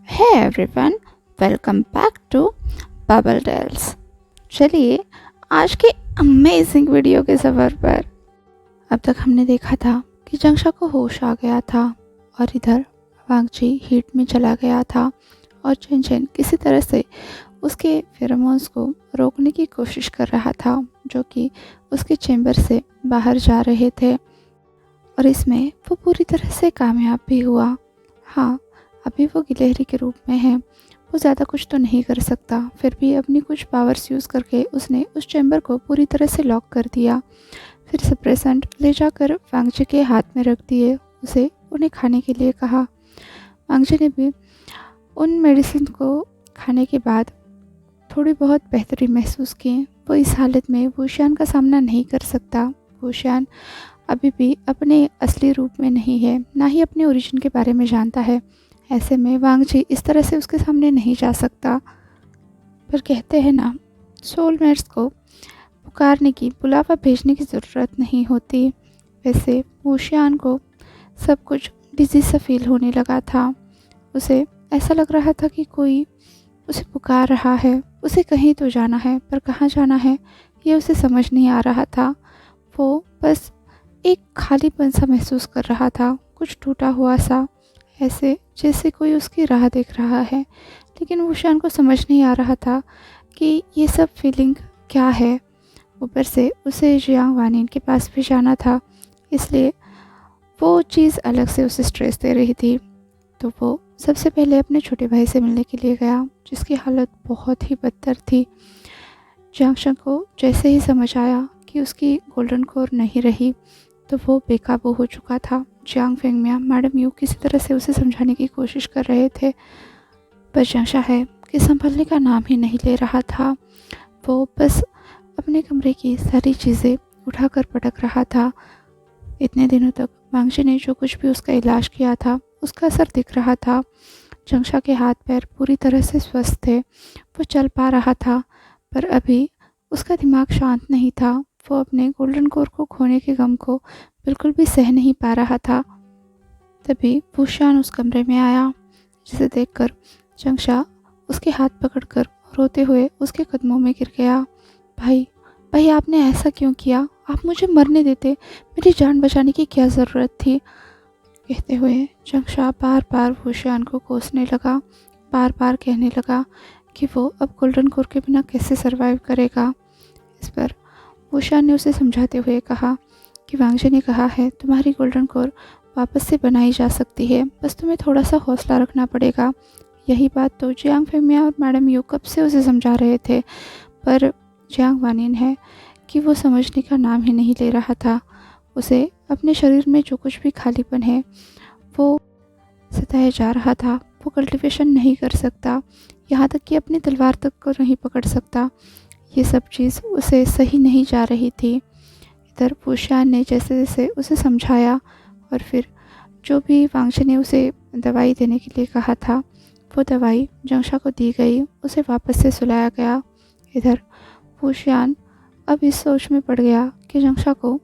Hey everyone, welcome back to Bubble Tales। चलिए आज के अमेजिंग वीडियो के सफ़र पर। अब तक हमने देखा था कि जंगशा को होश आ गया था और इधर वांगजी हीट में चला गया था और चेन किसी तरह से उसके फेरोमोन्स को रोकने की कोशिश कर रहा था जो कि उसके चेंबर से बाहर जा रहे थे और इसमें वो पूरी तरह से कामयाब भी हुआ। हाँ, अभी वो गिलहरी के रूप में है, वो ज़्यादा कुछ तो नहीं कर सकता, फिर भी अपनी कुछ पावर्स यूज़ करके उसने उस चैम्बर को पूरी तरह से लॉक कर दिया। फिर सप्रेसेंट ले जाकर वांगजी के हाथ में रख दिए, उसे उन्हें खाने के लिए कहा। वांगजी ने भी उन मेडिसिन को खाने के बाद थोड़ी बहुत बेहतरी महसूस की। वो इस हालत में वुशियान का सामना नहीं कर सकता। वुशियान अभी भी अपने असली रूप में नहीं है, ना ही अपने ओरिजिन के बारे में जानता है। ऐसे में वांगजी इस तरह से उसके सामने नहीं जा सकता। पर कहते हैं ना, सोलमेट्स को पुकारने की, बुलावा भेजने की ज़रूरत नहीं होती। वैसे वुशियान को सब कुछ डिजी सा फील होने लगा था। उसे ऐसा लग रहा था कि कोई उसे पुकार रहा है, उसे कहीं तो जाना है, पर कहाँ जाना है ये उसे समझ नहीं आ रहा था। वो बस एक खालीपन सा महसूस कर रहा था, कुछ टूटा हुआ सा, ऐसे जैसे कोई उसकी राह देख रहा है। लेकिन वुशियान को समझ नहीं आ रहा था कि ये सब फीलिंग क्या है। ऊपर से उसे जियांग वानिन के पास भी जाना था, इसलिए वो चीज़ अलग से उसे स्ट्रेस दे रही थी। तो वो सबसे पहले अपने छोटे भाई से मिलने के लिए गया, जिसकी हालत बहुत ही बदतर थी। जियांगशंग को जैसे ही समझ आया कि उसकी गोल्डन कोर नहीं रही, तो वो बेकाबू हो चुका था। जियांग फेंगमिया, मैडम यू किसी तरह से उसे समझाने की कोशिश कर रहे थे, पर जंगशा है कि संभलने का नाम ही नहीं ले रहा था। वो बस अपने कमरे की सारी चीज़ें उठाकर पटक रहा था। इतने दिनों तक वांगजी ने जो कुछ भी उसका इलाज किया था, उसका असर दिख रहा था। जंगशा के हाथ पैर पूरी तरह से स्वस्थ थे, वो चल पा रहा था, पर अभी उसका दिमाग शांत नहीं था। वो अपने गोल्डन कोर को खोने के गम को बिल्कुल भी सह नहीं पा रहा था। तभी वुशियान उस कमरे में आया, जिसे देखकर जंगशा उसके हाथ पकड़कर रोते हुए उसके कदमों में गिर गया। भाई, भाई आपने ऐसा क्यों किया? आप मुझे मरने देते, मेरी जान बचाने की क्या ज़रूरत थी? कहते हुए जंगशा बार बार वुशियान को कोसने लगा, बार बार कहने लगा कि वो अब गोल्डन कोर के बिना कैसे सरवाइव करेगा। इस पर वुशियान ने उसे समझाते हुए कहा कि वांगजी ने कहा है तुम्हारी गोल्डन कोर वापस से बनाई जा सकती है, बस तुम्हें थोड़ा सा हौसला रखना पड़ेगा। यही बात तो जियांग फेंगमिया और मैडम यू कब से उसे समझा रहे थे, पर जियांग वानिन है कि वो समझने का नाम ही नहीं ले रहा था। उसे अपने शरीर में जो कुछ भी खालीपन है वो सताया जा रहा था। वो कल्टीवेशन नहीं कर सकता, यहाँ तक कि अपनी तलवार तक को नहीं पकड़ सकता। ये सब चीज़ उसे सही नहीं जा रही थी। इधर वुशियान ने जैसे जैसे उसे समझाया और फिर जो भी वांगजी ने उसे दवाई देने के लिए कहा था, वो दवाई जंगशा को दी गई, उसे वापस से सुलाया गया। इधर वुशियान अब इस सोच में पड़ गया कि जंगशा को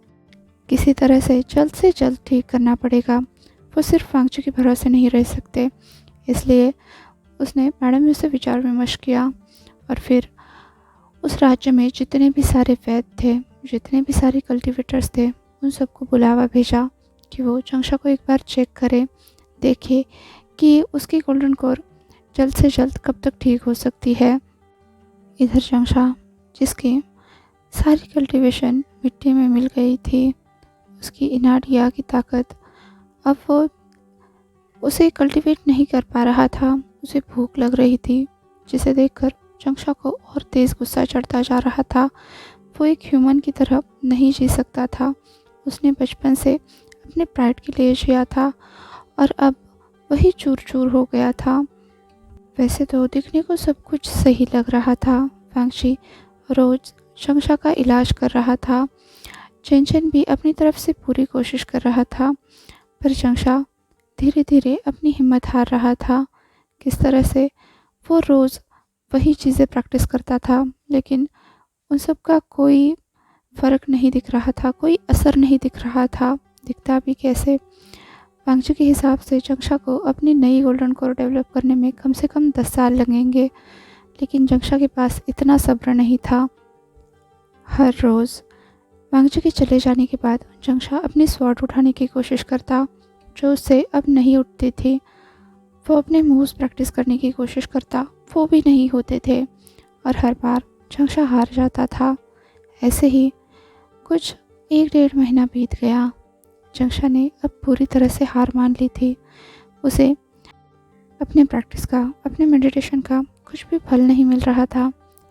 किसी तरह से जल्द ठीक करना पड़ेगा। वो सिर्फ वांगजी के भरोसे नहीं रह सकते, इसलिए उसने मैडम से विचार विमर्श किया और फिर उस राज्य में जितने भी सारे वैद्य थे, जितने भी सारे कल्टीवेटर्स थे, उन सबको बुलावा भेजा कि वो जंगशा को एक बार चेक करे, देखे कि उसकी गोल्डन कोर जल्द से जल्द कब तक ठीक हो सकती है। इधर जंगशा, जिसकी सारी कल्टीवेशन मिट्टी में मिल गई थी, उसकी इनाडिया की ताकत अब वो उसे कल्टीवेट नहीं कर पा रहा था। उसे भूख लग रही थी, जिसे देखकर जंगशा को और तेज़ गुस्सा चढ़ता जा रहा था। वो एक ह्यूमन की तरह नहीं जी सकता था। उसने बचपन से अपने प्राइड के लिए जिया था और अब वही चूर चूर हो गया था। वैसे तो दिखने को सब कुछ सही लग रहा था। वांगजी रोज जंगशा का इलाज कर रहा था, चेन भी अपनी तरफ से पूरी कोशिश कर रहा था, पर जंगशा धीरे धीरे अपनी हिम्मत हार रहा था। किस तरह से वो रोज़ वही चीज़ें प्रैक्टिस करता था, लेकिन उन सब का कोई फ़र्क नहीं दिख रहा था, कोई असर नहीं दिख रहा था। दिखता भी कैसे? वांगजी के हिसाब से जंक्षा को अपनी नई गोल्डन कोर डेवलप करने में कम से कम 10 साल लगेंगे, लेकिन जंक्षा के पास इतना सब्र नहीं था। हर रोज़ वांगजी के चले जाने के बाद जंक्षा अपनी स्वॉर्ड उठाने की कोशिश करता, जो उससे अब नहीं उठती थी। वो अपने मूव्स प्रैक्टिस करने की कोशिश करता, वो भी नहीं होते थे और हर बार जंक्षा हार जाता था। ऐसे ही कुछ 1-1.5 महीना बीत गया। जंक्षा ने अब पूरी तरह से हार मान ली थी। उसे अपने प्रैक्टिस का, अपने मेडिटेशन का कुछ भी फल नहीं मिल रहा था।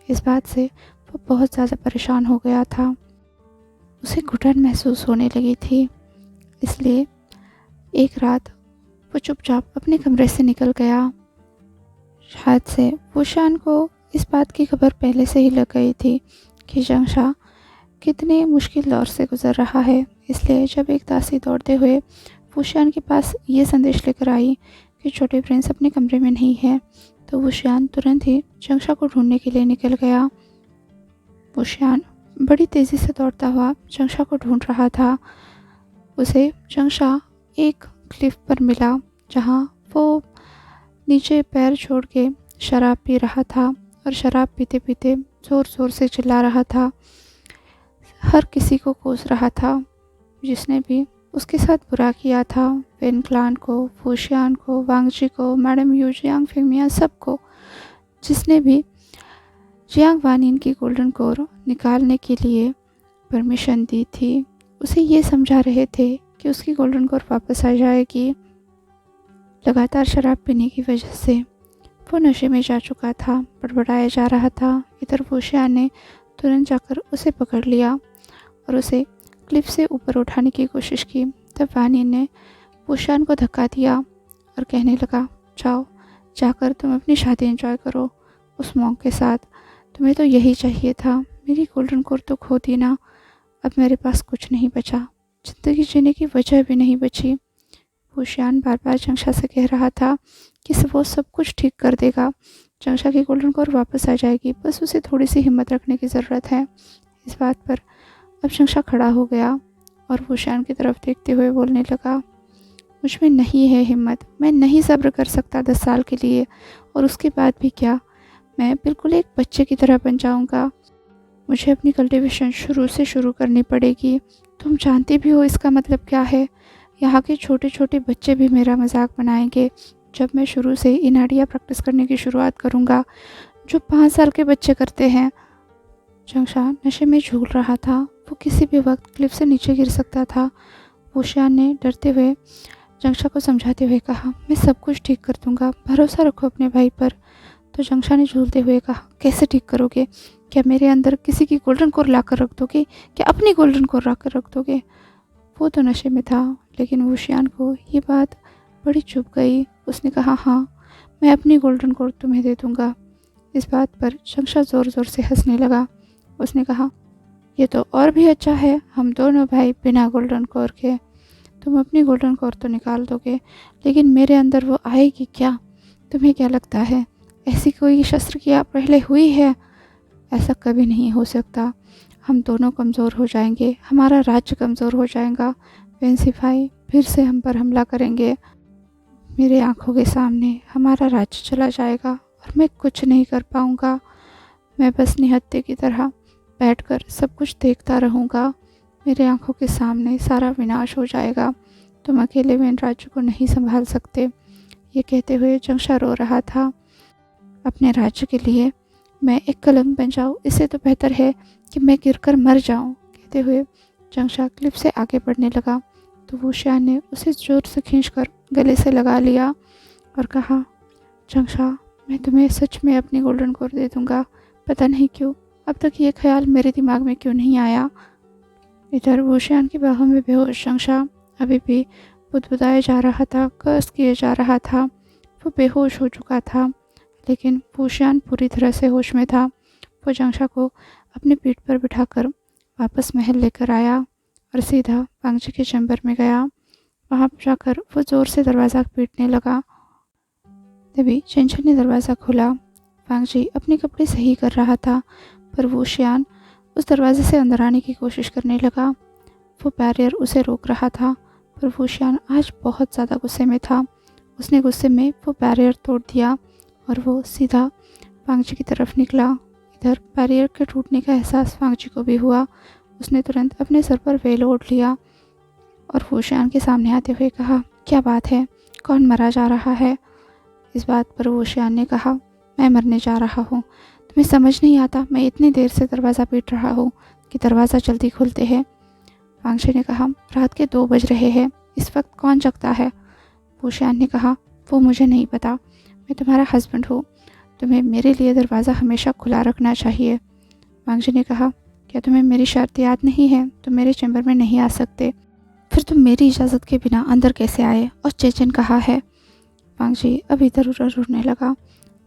इस बात से वो बहुत ज़्यादा परेशान हो गया था। उसे घुटन महसूस होने लगी थी। इसलिए एक रात वो चुपचाप अपने कमरे से निकल गया। शायद से वुशियान को इस बात की खबर पहले से ही लग गई थी कि जंक्षा कितने मुश्किल दौर से गुजर रहा है। इसलिए जब एक दासी दौड़ते हुए वुशियान के पास ये संदेश लेकर आई कि छोटे प्रिंस अपने कमरे में नहीं है, तो वुशियान तुरंत ही जंक्षा को ढूंढने के लिए निकल गया। वुशियान बड़ी तेज़ी से दौड़ता हुआ जंक्षा को ढूंढ रहा था। उसे जंक्षा एक क्लिफ पर मिला, जहाँ वो नीचे पैर छोड़ के शराब पी रहा था और शराब पीते पीते ज़ोर ज़ोर से चिल्ला रहा था। हर किसी को कोस रहा था, जिसने भी उसके साथ बुरा किया था। वेन क्लान को, वुशियान को, वांगजी को, मैडम यू, जियांग फिंगमिया, सबको। जिसने भी जियांग वानिन की गोल्डन कोर निकालने के लिए परमिशन दी थी, उसे ये समझा रहे थे कि उसकी गोल्डन कोर वापस आ जाएगी। लगातार शराब पीने की वजह से वो नशे में जा चुका था, बड़बड़ाया जा रहा था। इधर वुशियान ने तुरंत जाकर उसे पकड़ लिया और उसे क्लिफ से ऊपर उठाने की कोशिश की। तब वानिन ने वुशियान को धक्का दिया और कहने लगा, जाओ, जाकर तुम अपनी शादी एंजॉय करो उस मॉन्क के साथ। तुम्हें तो यही चाहिए था। मेरी गोल्डन कोर तो खो दी ना, अब मेरे पास कुछ नहीं बचा, ज़िंदगी जीने की वजह भी नहीं बची। वुशियान बार बार जंक्षा से कह रहा था कि वो सब कुछ ठीक कर देगा, जंक्षा की गोल्डन कोर वापस आ जाएगी, बस उसे थोड़ी सी हिम्मत रखने की ज़रूरत है। इस बात पर अब जंक्षा खड़ा हो गया और वुशियान की तरफ देखते हुए बोलने लगा, मुझ में नहीं है हिम्मत, मैं नहीं सब्र कर सकता 10 साल के लिए, और उसके बाद भी क्या, मैं बिल्कुल एक बच्चे की तरह बन जाऊंगा। मुझे अपनी कल्टीवेशन शुरू से शुरू करनी पड़ेगी। तुम जानती भी हो इसका मतलब क्या है। यहाँ के छोटे छोटे बच्चे भी मेरा मजाक बनाएंगे जब मैं शुरू से इनाडिया प्रैक्टिस करने की शुरुआत करूँगा, जो 5 साल के बच्चे करते हैं। जंक्षा नशे में झूल रहा था, वो किसी भी वक्त क्लिफ से नीचे गिर सकता था। वुशियान ने डरते हुए जंक्षा को समझाते हुए कहा, मैं सब कुछ ठीक कर दूंगा, भरोसा रखो अपने भाई पर। तो जंक्षा ने झूलते हुए कहा, कैसे ठीक करोगे? क्या मेरे अंदर किसी की गोल्डन कोर ला कर रख दोगे? क्या अपनी गोल्डन कोर ला कर रख दोगे? वो तो नशे में था, लेकिन वुशियान को ये बात बड़ी चुभ गई। उसने कहा, हाँ, मैं अपनी गोल्डन कोर तुम्हें दे दूँगा। इस बात पर जंक्षा ज़ोर ज़ोर से हंसने लगा। उसने कहा, ये तो और भी अच्छा है, हम दोनों भाई बिना गोल्डन कोर के। तुम अपनी गोल्डन कोर तो निकाल दोगे, लेकिन मेरे अंदर वो आएगी क्या? तुम्हें क्या लगता है ऐसी कोई शस्त्र क्रिया पहले हुई है? ऐसा कभी नहीं हो सकता। हम दोनों कमज़ोर हो जाएंगे, हमारा राज्य कमज़ोर हो जाएगा। वेन सिपाही फिर से हम पर हमला करेंगे, मेरे आंखों के सामने हमारा राज्य चला जाएगा और मैं कुछ नहीं कर पाऊँगा। मैं बस निहत्थे की तरह बैठकर सब कुछ देखता रहूँगा। मेरे आंखों के सामने सारा विनाश हो जाएगा। तुम अकेले वेन राज्य को नहीं संभाल सकते। ये कहते हुए जंक्षा रो रहा था। अपने राज्य के लिए मैं एक कलंक बन जाऊँ, इससे तो बेहतर है कि मैं गिरकर मर जाऊँ। कहते हुए जंक्षा क्लिफ से आगे बढ़ने लगा, तो वुशियान ने उसे जोर से खींचकर गले से लगा लिया और कहा, जंक्षा, मैं तुम्हें सच में अपनी गोल्डन कोर दे दूँगा। पता नहीं क्यों अब तक ये ख्याल मेरे दिमाग में क्यों नहीं आया। इधर वुशियान की बाहों में बेहोश जंक्षा अभी भी बुदबुदाया जा रहा था, कर्स किए जा रहा था। वो बेहोश हो चुका था, लेकिन वुशियान पूरी तरह से होश में था। वो जंक्षा को अपनी पीठ पर बिठाकर वापस महल लेकर आया और सीधा वांगजी के चैम्बर में गया। वहाँ जाकर वो ज़ोर से दरवाज़ा पीटने लगा। तभी चंचल ने दरवाज़ा खोला। वांगजी अपने कपड़े सही कर रहा था, पर वुशियान उस दरवाजे से अंदर आने की कोशिश करने लगा। वो बैरियर उसे रोक रहा था। पर वूशियान आज बहुत ज़्यादा गुस्से में था। उसने गुस्से में वो बैरियर तोड़ दिया और वो सीधा वांगजी की तरफ निकला। इधर बैरियर के टूटने का एहसास वांगजी को भी हुआ। उसने तुरंत अपने सर पर वेल ओढ़ लिया और वूशियान के सामने आते हुए कहा, क्या बात है, कौन मरा जा रहा है? इस बात पर वूशियान ने कहा, मैं मरने जा रहा हूँ। तुम्हें समझ नहीं आता, मैं इतनी देर से दरवाज़ा पीट रहा हूँ कि दरवाज़ा जल्दी खुलते हैं। वांगजी ने कहा, रात के 2 बज रहे हैं, इस वक्त कौन जगता है? वूशियान ने कहा, वो मुझे नहीं पता, मैं तुम्हारा हस्बैंड हूँ, तुम्हें मेरे लिए दरवाज़ा हमेशा खुला रखना चाहिए। वांगजी ने कहा, क्या तुम्हें मेरी शर्त याद नहीं है? तुम मेरे चैम्बर में नहीं आ सकते। फिर तुम मेरी इजाज़त के बिना अंदर कैसे आए? और चेचन कहाँ है? वांगजी अब इधर उधर रुकने लगा।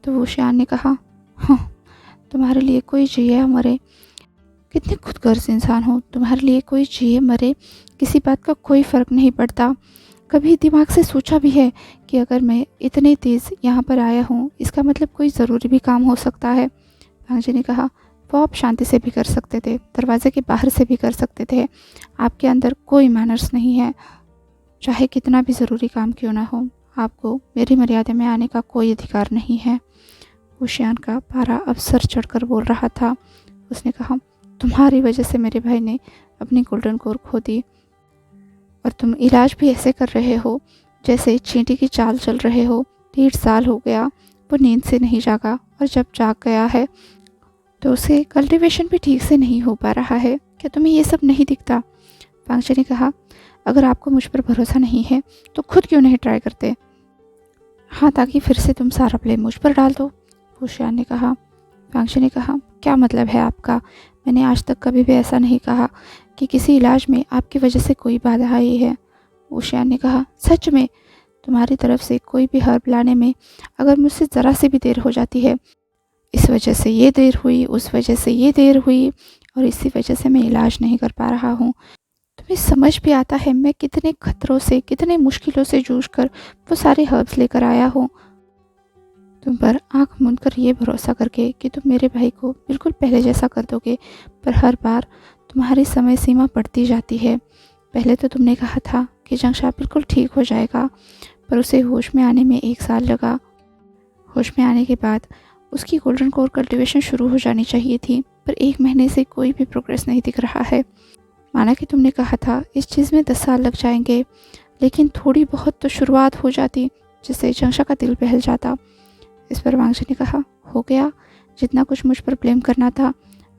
तो वूशियान ने कहा, हाँ, तुम्हारे लिए कोई जिए या मरे, कितने खुदगर्ज इंसान हो, तुम्हारे लिए कोई जिए मरे किसी बात का कोई फ़र्क नहीं पड़ता। कभी दिमाग से सोचा भी है कि अगर मैं इतने तेज़ यहाँ पर आया हूँ, इसका मतलब कोई ज़रूरी भी काम हो सकता है? वांगजी ने कहा, वो आप शांति से भी कर सकते थे, दरवाजे के बाहर से भी कर सकते थे। आपके अंदर कोई मैनर्स नहीं है। चाहे कितना भी ज़रूरी काम क्यों ना हो, आपको मेरी मर्यादा में आने का कोई अधिकार नहीं है। वूशियान का पारा अब सर चढ़कर बोल रहा था। उसने कहा, तुम्हारी वजह से मेरे भाई ने अपनी गोल्डन कोर खो दी और तुम इलाज भी ऐसे कर रहे हो जैसे चींटी की चाल चल रहे हो। 1.5 साल हो गया वो नींद से नहीं जागा, और जब जाग गया है तो उसे कल्टीवेशन भी ठीक से नहीं हो पा रहा है। क्या तुम्हें ये सब नहीं दिखता? वांगजी ने कहा, अगर आपको मुझ पर भरोसा नहीं है तो खुद क्यों नहीं ट्राई करते? हाँ, ताकि फिर से तुम सारा ब्लेम मुझ पर डाल दो, वूशियान ने कहा। वांगजी ने कहा, क्या मतलब है आपका? मैंने आज तक कभी भी ऐसा नहीं कहा कि किसी इलाज में आपकी वजह से कोई बाधा आई है। वूशियान ने कहा, सच में? तुम्हारी तरफ से कोई भी हर्ब लाने में अगर मुझसे ज़रा सी भी देर हो जाती है, इस वजह से ये देर हुई, उस वजह से ये देर हुई, और इसी वजह से मैं इलाज नहीं कर पा रहा हूँ। तुम्हें समझ भी आता है मैं कितने खतरों से, कितने मुश्किलों से जूझ कर वो सारे हर्ब्स लेकर आया हूँ तुम पर आंख मूंद कर ये भरोसा करके कि तुम मेरे भाई को बिल्कुल पहले जैसा कर दोगे, पर हर बार तुम्हारी समय सीमा बढ़ती जाती है। पहले तो तुमने कहा था कि जंगशा बिल्कुल ठीक हो जाएगा, पर उसे होश में आने में 1 साल लगा। होश में आने के बाद उसकी गोल्डन कोर कल्टीवेशन शुरू हो जानी चाहिए थी, पर 1 महीने से कोई भी प्रोग्रेस नहीं दिख रहा है। माना कि तुमने कहा था इस चीज़ में 10 साल लग जाएंगे, लेकिन थोड़ी बहुत तो शुरुआत हो जाती जिससे जंगशा का दिल बहल जाता। इस पर वांगजी ने कहा, हो गया, जितना कुछ मुझ पर ब्लेम करना था।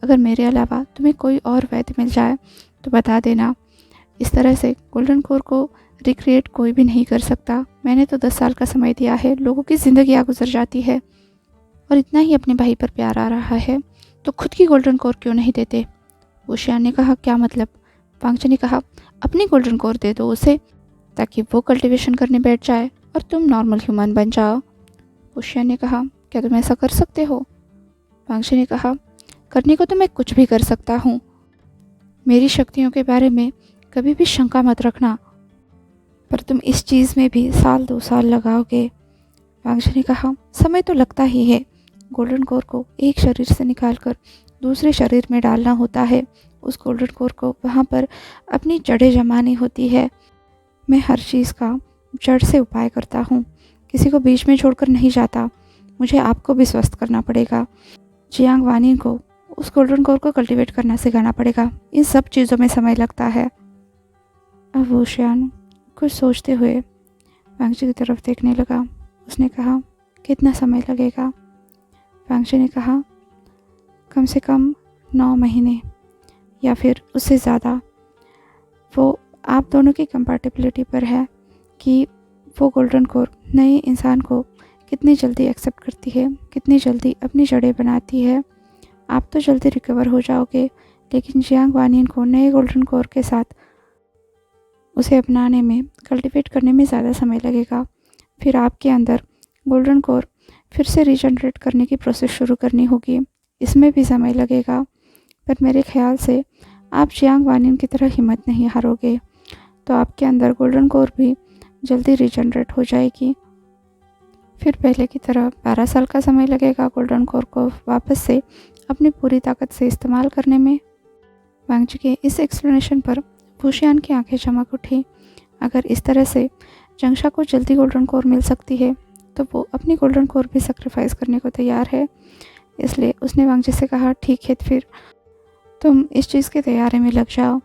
अगर मेरे अलावा तुम्हें कोई और वैद्य मिल जाए तो बता देना। इस तरह से गोल्डन कोर को रिक्रिएट कोई भी नहीं कर सकता। मैंने तो 10 साल का समय दिया है, लोगों की ज़िंदगियाँ गुजर जाती है, और इतना ही अपने भाई पर प्यार आ रहा है तो खुद की गोल्डन कोर क्यों नहीं देते? वूशियान ने कहा, क्या मतलब? वांगजी ने कहा, अपनी गोल्डन कोर दे दो उसे, ताकि वो कल्टीवेशन करने बैठ जाए और तुम नॉर्मल ह्यूमन बन जाओ। वूशियान ने कहा, क्या तुम ऐसा कर सकते हो? वांगजी ने कहा, करने को तो मैं कुछ भी कर सकता हूँ, मेरी शक्तियों के बारे में कभी भी शंका मत रखना, पर तुम इस चीज़ में भी 1-2 साल लगाओगे। वांगजी ने कहा, समय तो लगता ही है, गोल्डन कोर को एक शरीर से निकालकर दूसरे शरीर में डालना होता है, उस गोल्डन कोर को वहाँ पर अपनी जड़ें जमानी होती है। मैं हर चीज़ का जड़ से उपाय करता हूँ, किसी को बीच में छोड़कर नहीं जाता। मुझे आपको भी स्वस्थ करना पड़ेगा, जियांग वानिन को उस गोल्डन कोर को कल्टीवेट करना सिखाना पड़ेगा। इन सब चीज़ों में समय लगता है। अब वूशियान कुछ सोचते हुए वांगजी की तरफ देखने लगा। उसने कहा, कितना समय लगेगा? वांगजी ने कहा, कम से कम 9 महीने या फिर उससे ज़्यादा। वो आप दोनों की कंपैटिबिलिटी पर है कि वो गोल्डन कोर नए इंसान को कितनी जल्दी एक्सेप्ट करती है, कितनी जल्दी अपनी जड़ें बनाती है। आप तो जल्दी रिकवर हो जाओगे, लेकिन जियांग वानिन को नए गोल्डन कोर के साथ उसे अपनाने में, कल्टीवेट करने में ज़्यादा समय लगेगा। फिर आपके अंदर गोल्डन कोर फिर से रीजनरेट करने की प्रोसेस शुरू करनी होगी, इसमें भी समय लगेगा। पर मेरे ख्याल से आप जियांग वानिन की तरह हिम्मत नहीं हारोगे, तो आपके अंदर गोल्डन कोर भी जल्दी रीजनरेट हो जाएगी। फिर पहले की तरह 12 साल का समय लगेगा गोल्डन कोर को वापस से अपनी पूरी ताकत से इस्तेमाल करने में। वांगजी के इस एक्सप्लेनेशन पर वूशियान की आंखें चमक उठी। अगर इस तरह से जंक्षा को जल्दी गोल्डन कोर मिल सकती है तो वो अपनी गोल्डन कोर भी सेक्रीफाइस करने को तैयार है। इसलिए उसने वांगजी से कहा, ठीक है, फिर तुम इस चीज़ की तैयारी में लग जाओ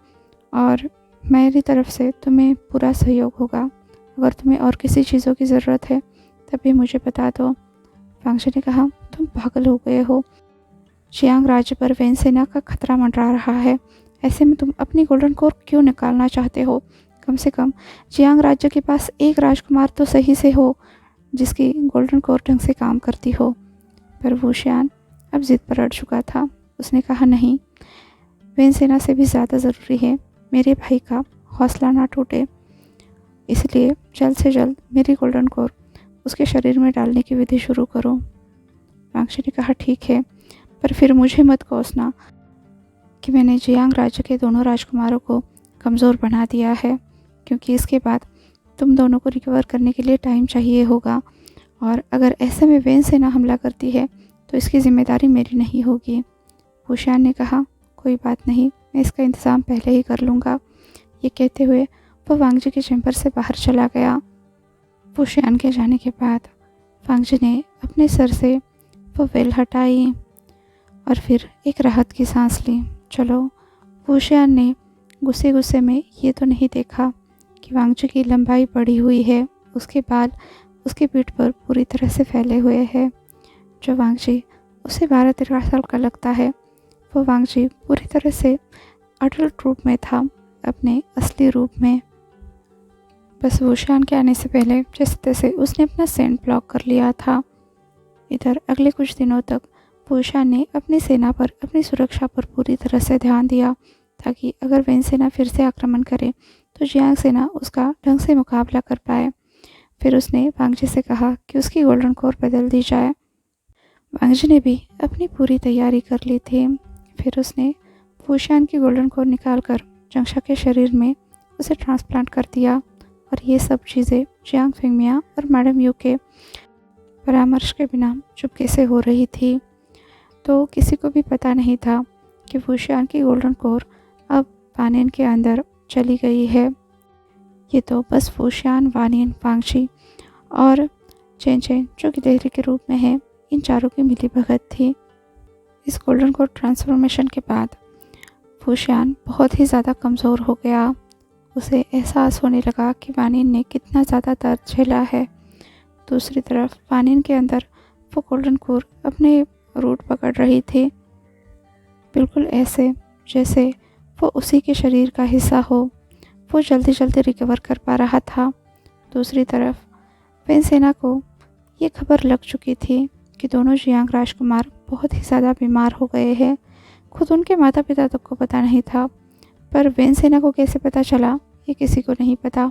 और मेरी तरफ से तुम्हें पूरा सहयोग होगा। अगर तुम्हें और किसी चीज़ों की ज़रूरत है तभी मुझे बता दो। वांगजी ने कहा, तुम पागल हो गए हो। जियांग राज्य पर वैन सेना का खतरा मंडरा रहा है, ऐसे में तुम अपनी गोल्डन कोर क्यों निकालना चाहते हो? कम से कम जियांग राज्य के पास एक राजकुमार तो सही से हो जिसकी गोल्डन कोर ढंग से काम करती हो। पर वुशियान अब जिद पर अड़ चुका था। उसने कहा, नहीं, वैन सेना से भी ज़्यादा ज़रूरी है मेरे भाई का हौसला ना टूटे, इसलिए जल्द से जल्द मेरी गोल्डन कोर उसके शरीर में डालने की विधि शुरू करो। वांगजी ने कहा, ठीक है, पर फिर मुझे मत कोसना कि मैंने जियांग राज्य के दोनों राजकुमारों को कमज़ोर बना दिया है, क्योंकि इसके बाद तुम दोनों को रिकवर करने के लिए टाइम चाहिए होगा, और अगर ऐसे में वैन सेना हमला करती है तो इसकी जिम्मेदारी मेरी नहीं होगी। वुशियान ने कहा, कोई बात नहीं, मैं इसका इंतज़ाम पहले ही कर लूँगा। ये कहते हुए वो वांगजी के चैम्बर से बाहर चला गया। वुशियान के जाने के बाद वांगजी ने अपने सर से वो वेल हटाई और फिर एक राहत की सांस ली। चलो, वुशियान ने गुस्से गुस्से में ये तो नहीं देखा कि वांगजी की लंबाई बढ़ी हुई है, उसके बाल उसकी पीठ पर पूरी तरह से फैले हुए हैं। जो वांगजी उसे 12-13 साल का लगता है, वो वांगजी पूरी तरह से अडल्ट रूप में था, अपने असली रूप में। बस वुशियान के आने से पहले जैसे तैसे उसने अपना सेंट ब्लॉक कर लिया था। इधर अगले कुछ दिनों तक वुशियान ने अपनी सेना पर, अपनी सुरक्षा पर पूरी तरह से ध्यान दिया, ताकि अगर वैन सेना फिर से आक्रमण करे तो जियांग सेना उसका ढंग से मुकाबला कर पाए। फिर उसने वांगजी से कहा कि उसकी गोल्डन कोर बदल दी जाए। वांगजी ने भी अपनी पूरी तैयारी कर ली थी। फिर उसने वुशियान की गोल्डन कोर निकालकर जंक्षा के शरीर में उसे ट्रांसप्लांट कर दिया, और ये सब चीज़ें जियांग फेंगमिया और मैडम यू के परामर्श के बिना चुपके से हो रही थी। तो किसी को भी पता नहीं था कि वुशियान की गोल्डन कोर अब वानियन के अंदर चली गई है। ये तो बस वुशियान, वानियन, वांगजी और चेन चेन जो कि गिलहरी के रूप में है, इन चारों की मिली भगत थी। इस गोल्डन कोर ट्रांसफॉर्मेशन के बाद वुशियान बहुत ही ज़्यादा कमज़ोर हो गया। उसे एहसास होने लगा कि वानियन ने कितना ज़्यादा दर्द झेला है। दूसरी तरफ वानियन के अंदर वो गोल्डन कोर अपने रूट पकड़ रही थी, बिल्कुल ऐसे जैसे वो उसी के शरीर का हिस्सा हो। वो जल्दी जल्दी रिकवर कर पा रहा था। दूसरी तरफ वैन सेना को ये खबर लग चुकी थी कि दोनों जियांग राजकुमार बहुत ही ज़्यादा बीमार हो गए हैं। खुद उनके माता पिता तक को पता नहीं था, पर वैन सेना को कैसे पता चला ये किसी को नहीं पता।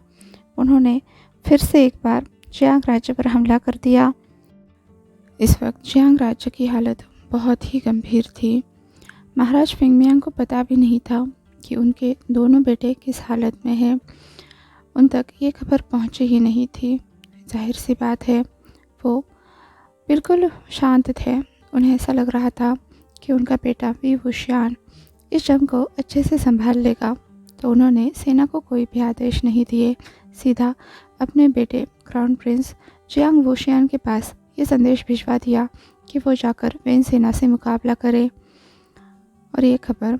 उन्होंने फिर से एक बार जियांग राज्य पर हमला कर दिया। इस वक्त जियांग राज्य की हालत बहुत ही गंभीर थी। महाराज फेंगमियांग को पता भी नहीं था कि उनके दोनों बेटे किस हालत में हैं। उन तक ये खबर पहुंची ही नहीं थी। जाहिर सी बात है, वो बिल्कुल शांत थे। उन्हें ऐसा लग रहा था कि उनका बेटा भी वुशियान इस जंग को अच्छे से संभाल लेगा। तो उन्होंने सेना को कोई भी आदेश नहीं दिए, सीधा अपने बेटे क्राउन प्रिंस जियांग वुशियान के पास ये संदेश भिजवा दिया कि वो जाकर वैन सेना से मुकाबला करे। और ये खबर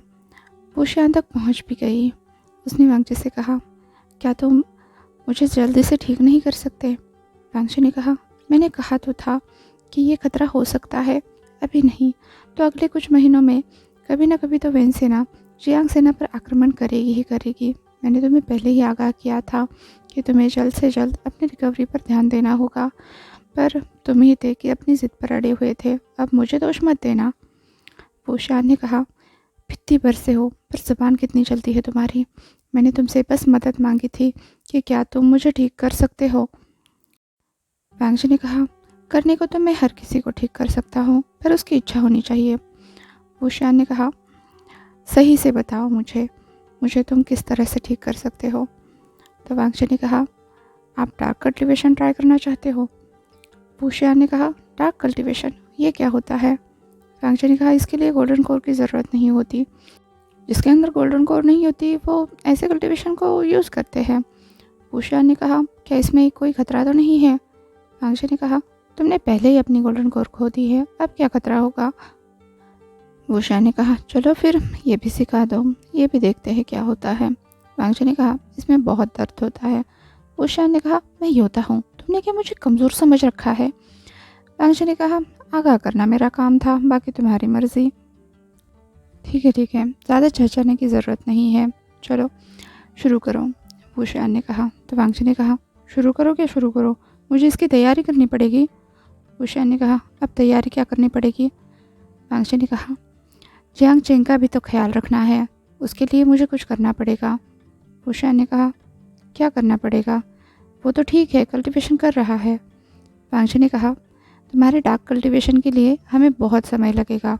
वुशियान तक पहुंच भी गई। उसने वांगजी से कहा, क्या तुम मुझे जल्दी से ठीक नहीं कर सकते? वांगजी ने कहा, मैंने कहा तो था कि ये खतरा हो सकता है, अभी नहीं तो अगले कुछ महीनों में कभी ना कभी तो वैन सेना जियांग सेना पर आक्रमण करेगी ही करेगी। मैंने तुम्हें पहले ही आगाह किया था कि तुम्हें जल्द से जल्द अपनी रिकवरी पर ध्यान देना होगा, पर तुम ही थे कि अपनी ज़िद पर अड़े हुए थे। अब मुझे दोष मत देना। वुशियान ने कहा, भित्ती भर से हो पर ज़बान कितनी चलती है तुम्हारी। मैंने तुमसे बस मदद मांगी थी कि क्या तुम मुझे ठीक कर सकते हो। वांगजी ने कहा, करने को तो मैं हर किसी को ठीक कर सकता हूँ, पर उसकी इच्छा होनी चाहिए। वुशियान ने कहा, सही से बताओ मुझे तुम किस तरह से ठीक कर सकते हो। तो वांगजी ने कहा, आप डार्क कल्टीवेशन ट्राई करना चाहते हो? वुशियान ने कहा, डार्क कल्टीवेशन ये क्या होता है? वांगजी ने कहा, इसके लिए गोल्डन कोर की ज़रूरत नहीं होती। जिसके अंदर गोल्डन कोर नहीं होती वो ऐसे कल्टीवेशन को यूज़ करते हैं। वुशियान ने कहा, क्या इसमें कोई खतरा तो नहीं है? वांगजी ने कहा, तुमने पहले ही अपनी गोल्डन कोर खो दी है, अब क्या खतरा होगा? वुशियान ने कहा, चलो फिर ये भी सिखा दो, ये भी देखते हैं क्या होता है। वांगजी ने कहा, इसमें बहुत दर्द होता है। वुशियान ने कहा, मैं योद्धा हूँ, तुमने क्या मुझे कमज़ोर समझ रखा है? वांगजी ने कहा, आगाह करना मेरा काम था, बाकी तुम्हारी मर्जी। ठीक है, ज़्यादा चर्चाने की ज़रूरत नहीं है, चलो शुरू करो, वुशियान ने कहा। तो वांगजी ने कहा, शुरू करो, मुझे इसकी तैयारी करनी पड़ेगी। वुशियान ने कहा, अब तैयारी क्या करनी पड़ेगी? वांगजी ने कहा, जियांग चेंग का भी तो ख्याल रखना है, उसके लिए मुझे कुछ करना पड़ेगा। वुशियान ने कहा, क्या करना पड़ेगा? वो तो ठीक है, कल्टीवेशन कर रहा है। वांगजी ने कहा, तुम्हारे डार्क कल्टीवेशन के लिए हमें बहुत समय लगेगा,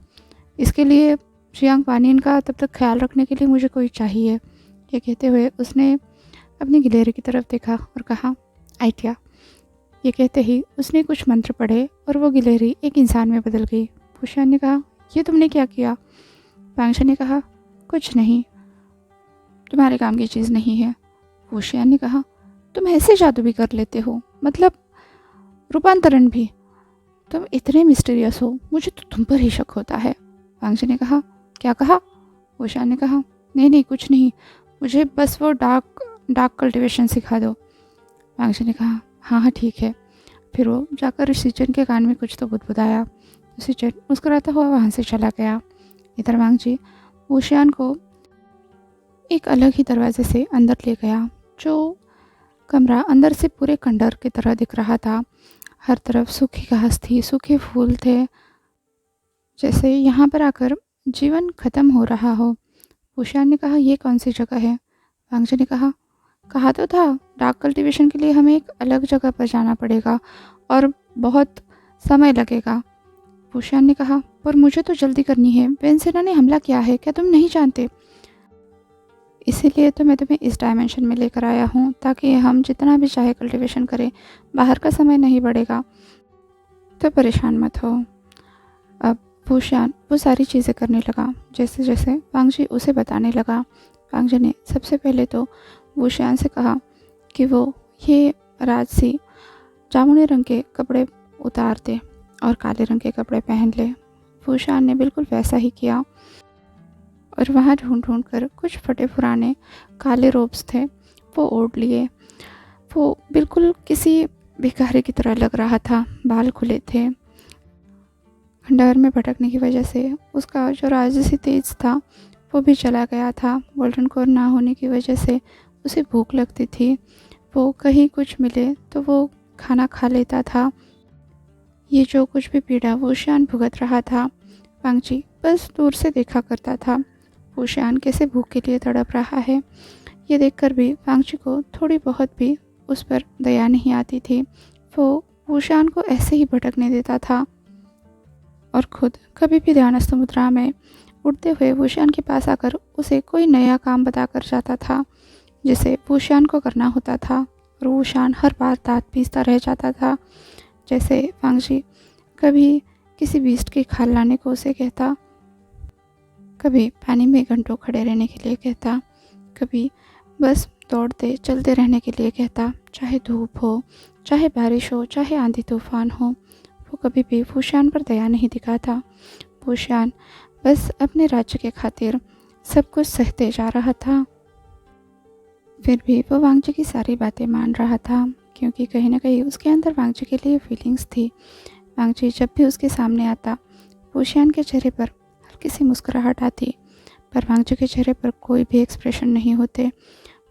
इसके लिए जियांग वानियन का तब तक ख्याल रखने के लिए मुझे कोई चाहिए। ये कहते हुए उसने अपनी गिलहरी की तरफ देखा और कहा, आइडिया। ये कहते ही उसने कुछ मंत्र पढ़े और वो गिलहरी एक इंसान में बदल गई। वुशियान ने कहा, ये तुमने क्या किया? वांगजी ने कहा, कुछ नहीं, तुम्हारे काम की चीज़ नहीं है। वुशियान ने कहा, तुम ऐसे जादू भी कर लेते हो, मतलब रूपांतरण भी? तुम इतने मिस्टीरियस हो, मुझे तो तुम पर ही शक होता है। वांगजी ने कहा, क्या कहा? वुशियान ने कहा, नहीं कुछ नहीं, मुझे बस वो डार्क कल्टीवेशन सिखा दो। वांगजी ने कहा, हाँ ठीक है। फिर वो जाकर सिचन के कान में कुछ तो बुदबुदाया। सिचन मुस्कुराता हुआ वहाँ से चला गया। इधर वांगजी वुशियान को एक अलग ही दरवाजे से अंदर ले गया, जो कमरा अंदर से पूरे खंडर की तरह दिख रहा था। हर तरफ सूखी घास थी, सूखे फूल थे, जैसे यहाँ पर आकर जीवन खत्म हो रहा हो। वुशियान ने कहा, ये कौन सी जगह है? वांगजी ने कहा तो था, डार्क कल्टीवेशन के लिए हमें एक अलग जगह पर जाना पड़ेगा और बहुत समय लगेगा। वुशियान ने कहा, पर मुझे तो जल्दी करनी है, वेनसेना ने हमला किया है, क्या तुम नहीं जानते? इसीलिए तो मैं तुम्हें इस डायमेंशन में लेकर आया हूँ, ताकि हम जितना भी चाहे कल्टीवेशन करें, बाहर का समय नहीं बढ़ेगा, तो परेशान मत हो। अब वुशियान वो सारी चीज़ें करने लगा जैसे जैसे वांगजी उसे बताने लगा। वांगजी ने सबसे पहले तो वुशियान से कहा कि वो ये राजसी जामुनी रंग के कपड़े उतार दे और काले रंग के कपड़े पहन ले। वुशियान ने बिल्कुल वैसा ही किया और वहाँ ढूंढ कर कुछ फटे पुराने काले रोब्स थे, वो ओढ़ लिए। वो बिल्कुल किसी भिखारी की तरह लग रहा था, बाल खुले थे। खंडहर में भटकने की वजह से उसका जो राजसी तेज था वो भी चला गया था। गोल्डन कोर ना होने की वजह से उसे भूख लगती थी, वो कहीं कुछ मिले तो वो खाना खा लेता था। ये जो कुछ भी पीड़ा वुशियान भुगत रहा था, वांगजी बस दूर से देखा करता था। वुशियान कैसे भूख के लिए तड़प रहा है, ये देखकर भी वांगजी को थोड़ी बहुत भी उस पर दया नहीं आती थी। वो वुशियान को ऐसे ही भटकने देता था और खुद कभी भी ध्यानस्थ मुद्रा में उड़ते हुए वुशियान के पास आकर उसे कोई नया काम बताकर जाता था, जिसे वुशियान को करना होता था। और वुशियान हर बार दांत पीसता रह जाता था। जैसे वांगजी कभी किसी बीस्ट की खाल लाने को उसे कहता, कभी पानी में घंटों खड़े रहने के लिए कहता, कभी बस दौड़ते चलते रहने के लिए कहता, चाहे धूप हो, चाहे बारिश हो, चाहे आंधी तूफान हो। वो कभी भी वुशियान पर दया नहीं दिखाता। वुशियान बस अपने राज्य के खातिर सब कुछ सहते जा रहा था। फिर भी वो वांगजी की सारी बातें मान रहा था, क्योंकि कहीं ना कहीं उसके अंदर वांगजी के लिए फीलिंग्स थी। वांगजी जब भी उसके सामने आता, वुशियान के चेहरे पर हल्की सी मुस्कुराहट आती, पर वांगजी के चेहरे पर कोई भी एक्सप्रेशन नहीं होते।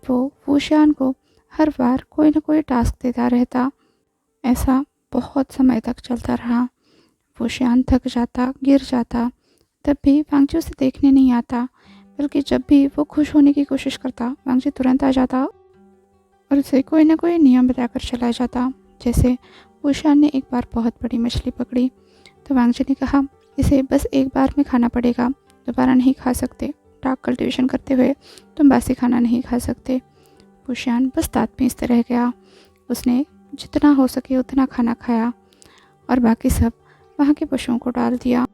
वो वुशियान को हर बार कोई ना कोई टास्क देता रहता। ऐसा बहुत समय तक चलता रहा। वुशियान थक जाता, गिर जाता, तब भी वांगजी उसे देखने नहीं आता, बल्कि जब भी वो खुश होने की कोशिश करता, वांगजी तुरंत आ जाता और उसे कोई ना कोई नियम बताकर चला जाता। जैसे वुशियान ने एक बार बहुत बड़ी मछली पकड़ी, तो वांगजी ने कहा, इसे बस एक बार में खाना पड़ेगा, दोबारा नहीं खा सकते। डार्क कल्टीवेशन करते हुए तुम बासी खाना नहीं खा सकते। वुशियान बस दांत पीसते रह गया। उसने जितना हो सके उतना खाना खाया और बाकी सब वहाँ के पशुओं को डाल दिया।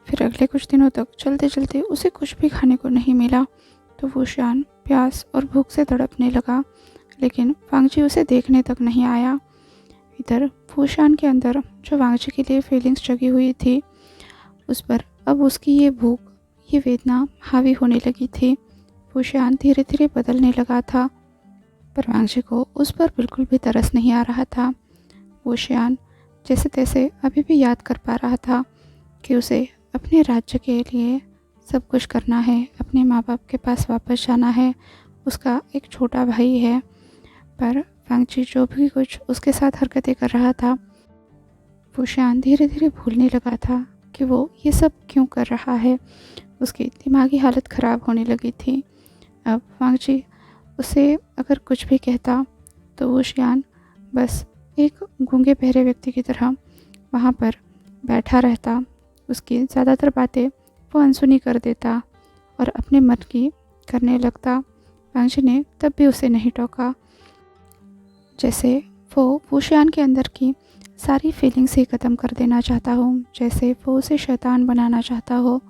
फिर अगले कुछ दिनों तक चलते चलते उसे कुछ भी खाने को नहीं मिला, तो वुशियान प्यास और भूख से तड़पने लगा। लेकिन वांगजी उसे देखने तक नहीं आया। इधर फूशान के अंदर जो वांगजी के लिए फीलिंग्स जगी हुई थी, उस पर अब उसकी ये भूख, ये वेदना हावी होने लगी थी। फूशान धीरे धीरे बदलने लगा था, पर वांगजी को उस पर बिल्कुल भी तरस नहीं आ रहा था। फूशान जैसे तैसे अभी भी याद कर पा रहा था कि उसे अपने राज्य के लिए सब कुछ करना है, अपने माँ बाप के पास वापस जाना है। उसका एक छोटा भाई है, पर वांगजी जो भी कुछ उसके साथ हरकतें कर रहा था, फूशान धीरे धीरे भूलने लगा था कि वो ये सब क्यों कर रहा है। उसकी दिमागी हालत ख़राब होने लगी थी। अब वांगजी उसे अगर कुछ भी कहता तो फूशान बस एक गूंगे बहरे व्यक्ति की तरह वहाँ पर बैठा रहता। उसकी ज़्यादातर बातें वो अनसुनी कर देता और अपने मन की करने लगता। वांगजी ने तब भी उसे नहीं टोका, जैसे वो फूशियान के अंदर की सारी फीलिंग्स ही ख़त्म कर देना चाहता हो, जैसे वो उसे शैतान बनाना चाहता हो।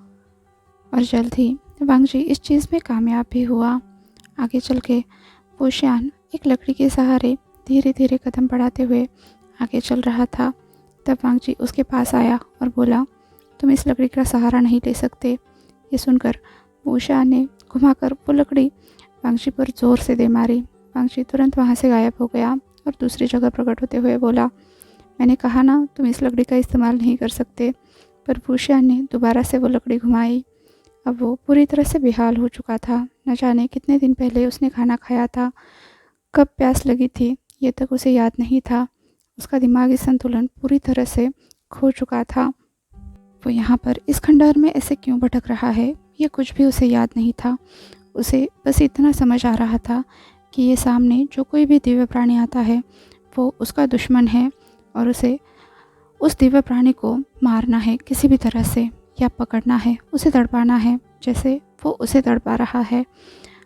और जल्द ही वांगजी इस चीज़ में कामयाब भी हुआ। आगे चल के फूशियान एक लकड़ी के सहारे धीरे धीरे कदम बढ़ाते हुए आगे चल रहा था। तब वांगजी उसके पास आया और बोला, तुम इस लकड़ी का सहारा नहीं ले सकते। ये सुनकर फूशियान ने घुमाकर वो लकड़ी वांगजी पर ज़ोर से दे मारी। वांगजी तुरंत वहाँ से गायब हो गया और दूसरी जगह प्रकट होते हुए बोला, मैंने कहा ना तुम इस लकड़ी का इस्तेमाल नहीं कर सकते। पर फूशियान ने दोबारा से वो लकड़ी घुमाई। अब वो पूरी तरह से बेहाल हो चुका था। न जाने कितने दिन पहले उसने खाना खाया था, कब प्यास लगी थी, ये तक उसे याद नहीं था। उसका दिमागी संतुलन पूरी तरह से खो चुका था। वो यहाँ पर इस खंडहर में ऐसे क्यों भटक रहा है, ये कुछ भी उसे याद नहीं था। उसे बस इतना समझ आ रहा था कि ये सामने जो कोई भी दिव्य प्राणी आता है वो उसका दुश्मन है और उसे उस दिव्य प्राणी को मारना है किसी भी तरह से, या पकड़ना है, उसे तड़पाना है जैसे वो उसे तड़पा रहा है।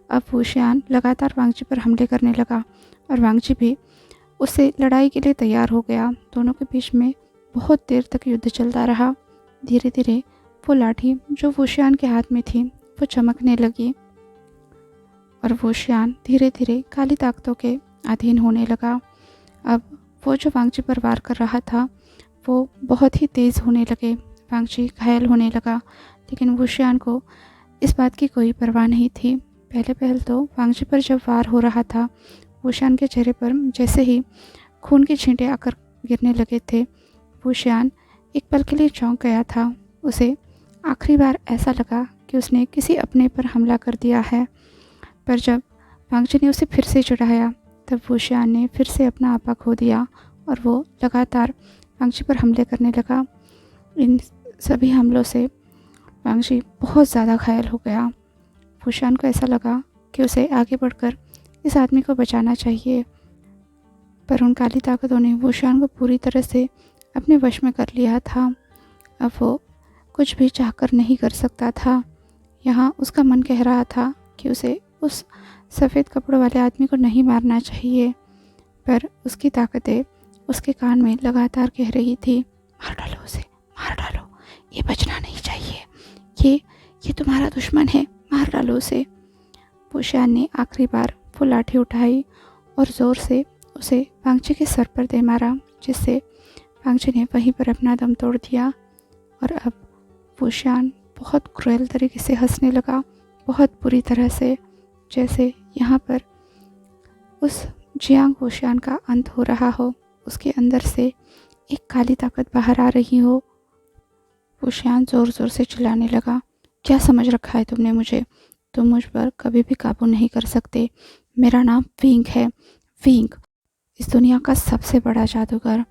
अब फूशियान लगातार वांगजी पर हमले करने लगा और वांगजी भी उससे लड़ाई के लिए तैयार हो गया। दोनों के बीच में बहुत देर तक युद्ध चलता रहा। धीरे धीरे वो लाठी जो फूशियान के हाथ में थी वो चमकने लगी और फूशियान धीरे धीरे काली ताकतों के अधीन होने लगा। अब वो जो वांगजी पर वार कर रहा था वो बहुत ही तेज़ होने लगे। वांगजी घायल होने लगा, लेकिन फूशियान को इस बात की कोई परवाह नहीं थी। पहले तो वांगजी पर जब वार हो रहा था, फूशियान के चेहरे पर जैसे ही खून की छींटें आकर गिरने लगे थे, फूशियान एक पल के लिए चौंक गया था। उसे आखिरी बार ऐसा लगा कि उसने किसी अपने पर हमला कर दिया है। पर जब वांगजी ने उसे फिर से चढ़ाया, तब फूशियान ने फिर से अपना आपा खो दिया और वो लगातार वांगजी पर हमले करने लगा। इन सभी हमलों से वांगजी बहुत ज़्यादा घायल हो गया। फूशियान को ऐसा लगा कि उसे आगे बढ़कर इस आदमी को बचाना चाहिए, पर उन काली ताकतों ने फूशियान को पूरी तरह से अपने वश में कर लिया था। अब वो कुछ भी चाहकर नहीं कर सकता था। यहाँ उसका मन कह रहा था कि उसे उस सफ़ेद कपड़ों वाले आदमी को नहीं मारना चाहिए, पर उसकी ताकतें उसके कान में लगातार कह रही थी, मार डालो उसे, मार डालो, ये बचना नहीं चाहिए, ये तुम्हारा दुश्मन है, मार डालो उसे। फूशियान ने आखिरी बार वो लाठी उठाई और ज़ोर से उसे वांगजी के सर पर दे मारा, जिससे वांगजी ने वहीं पर अपना दम तोड़ दिया। और अब फूशियान बहुत क्रूएल तरीके से हंसने लगा, बहुत बुरी तरह से, जैसे यहाँ पर उस जियांग फूशियान का अंत हो रहा हो, उसके अंदर से एक काली ताकत बाहर आ रही हो। फूशियान ज़ोर ज़ोर से चिल्लाने लगा, क्या समझ रखा है तुमने मुझे? तुम मुझ पर कभी भी काबू नहीं कर सकते। मेरा नाम विंग है, विंग, इस दुनिया का सबसे बड़ा जादूगर।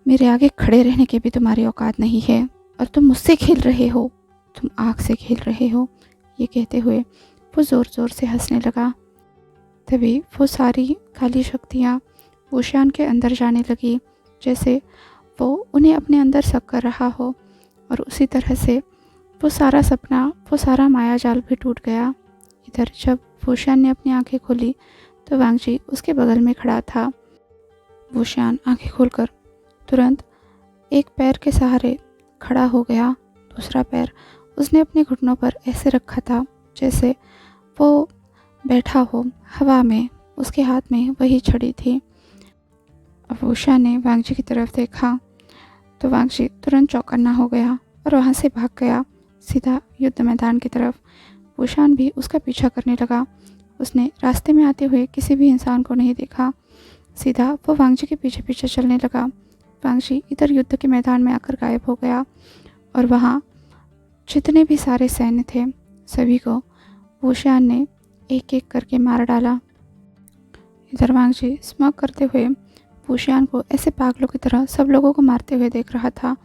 मेरे आगे खड़े रहने के भी तुम्हारी औकात नहीं है और तुम मुझसे खेल रहे हो, तुम आग से खेल रहे हो। ये कहते हुए वो ज़ोर ज़ोर से हंसने लगा। तभी वो सारी काली शक्तियाँ फूशियान के अंदर जाने लगी, जैसे वो उन्हें अपने अंदर सक कर रहा हो। और उसी तरह से वो सारा सपना, वो सारा मायाजाल भी टूट गया। इधर जब फूशियान ने अपनी आंखें खोली तो वांगजी उसके बगल में खड़ा था। फूशियान आंखें खोलकर तुरंत एक पैर के सहारे खड़ा हो गया। दूसरा पैर उसने अपने घुटनों पर ऐसे रखा था जैसे वो बैठा हो हवा में, उसके हाथ में वही छड़ी थी। अब वुशियान ने वांगजी की तरफ देखा तो वांगजी तुरंत चौकन्ना हो गया और वहाँ से भाग गया सीधा युद्ध मैदान की तरफ। वुशियान भी उसका पीछा करने लगा। उसने रास्ते में आते हुए किसी भी इंसान को नहीं देखा, सीधा वो वांगजी के पीछे पीछे चलने लगा। वांगजी इधर युद्ध के मैदान में आकर गायब हो गया और वहाँ जितने भी सारे सैन्य थे सभी को वुशियान ने एक एक करके मार डाला। इधर वांगजी स्मोक करते हुए वुशियान को ऐसे पागलों की तरह सब लोगों को मारते हुए देख रहा था।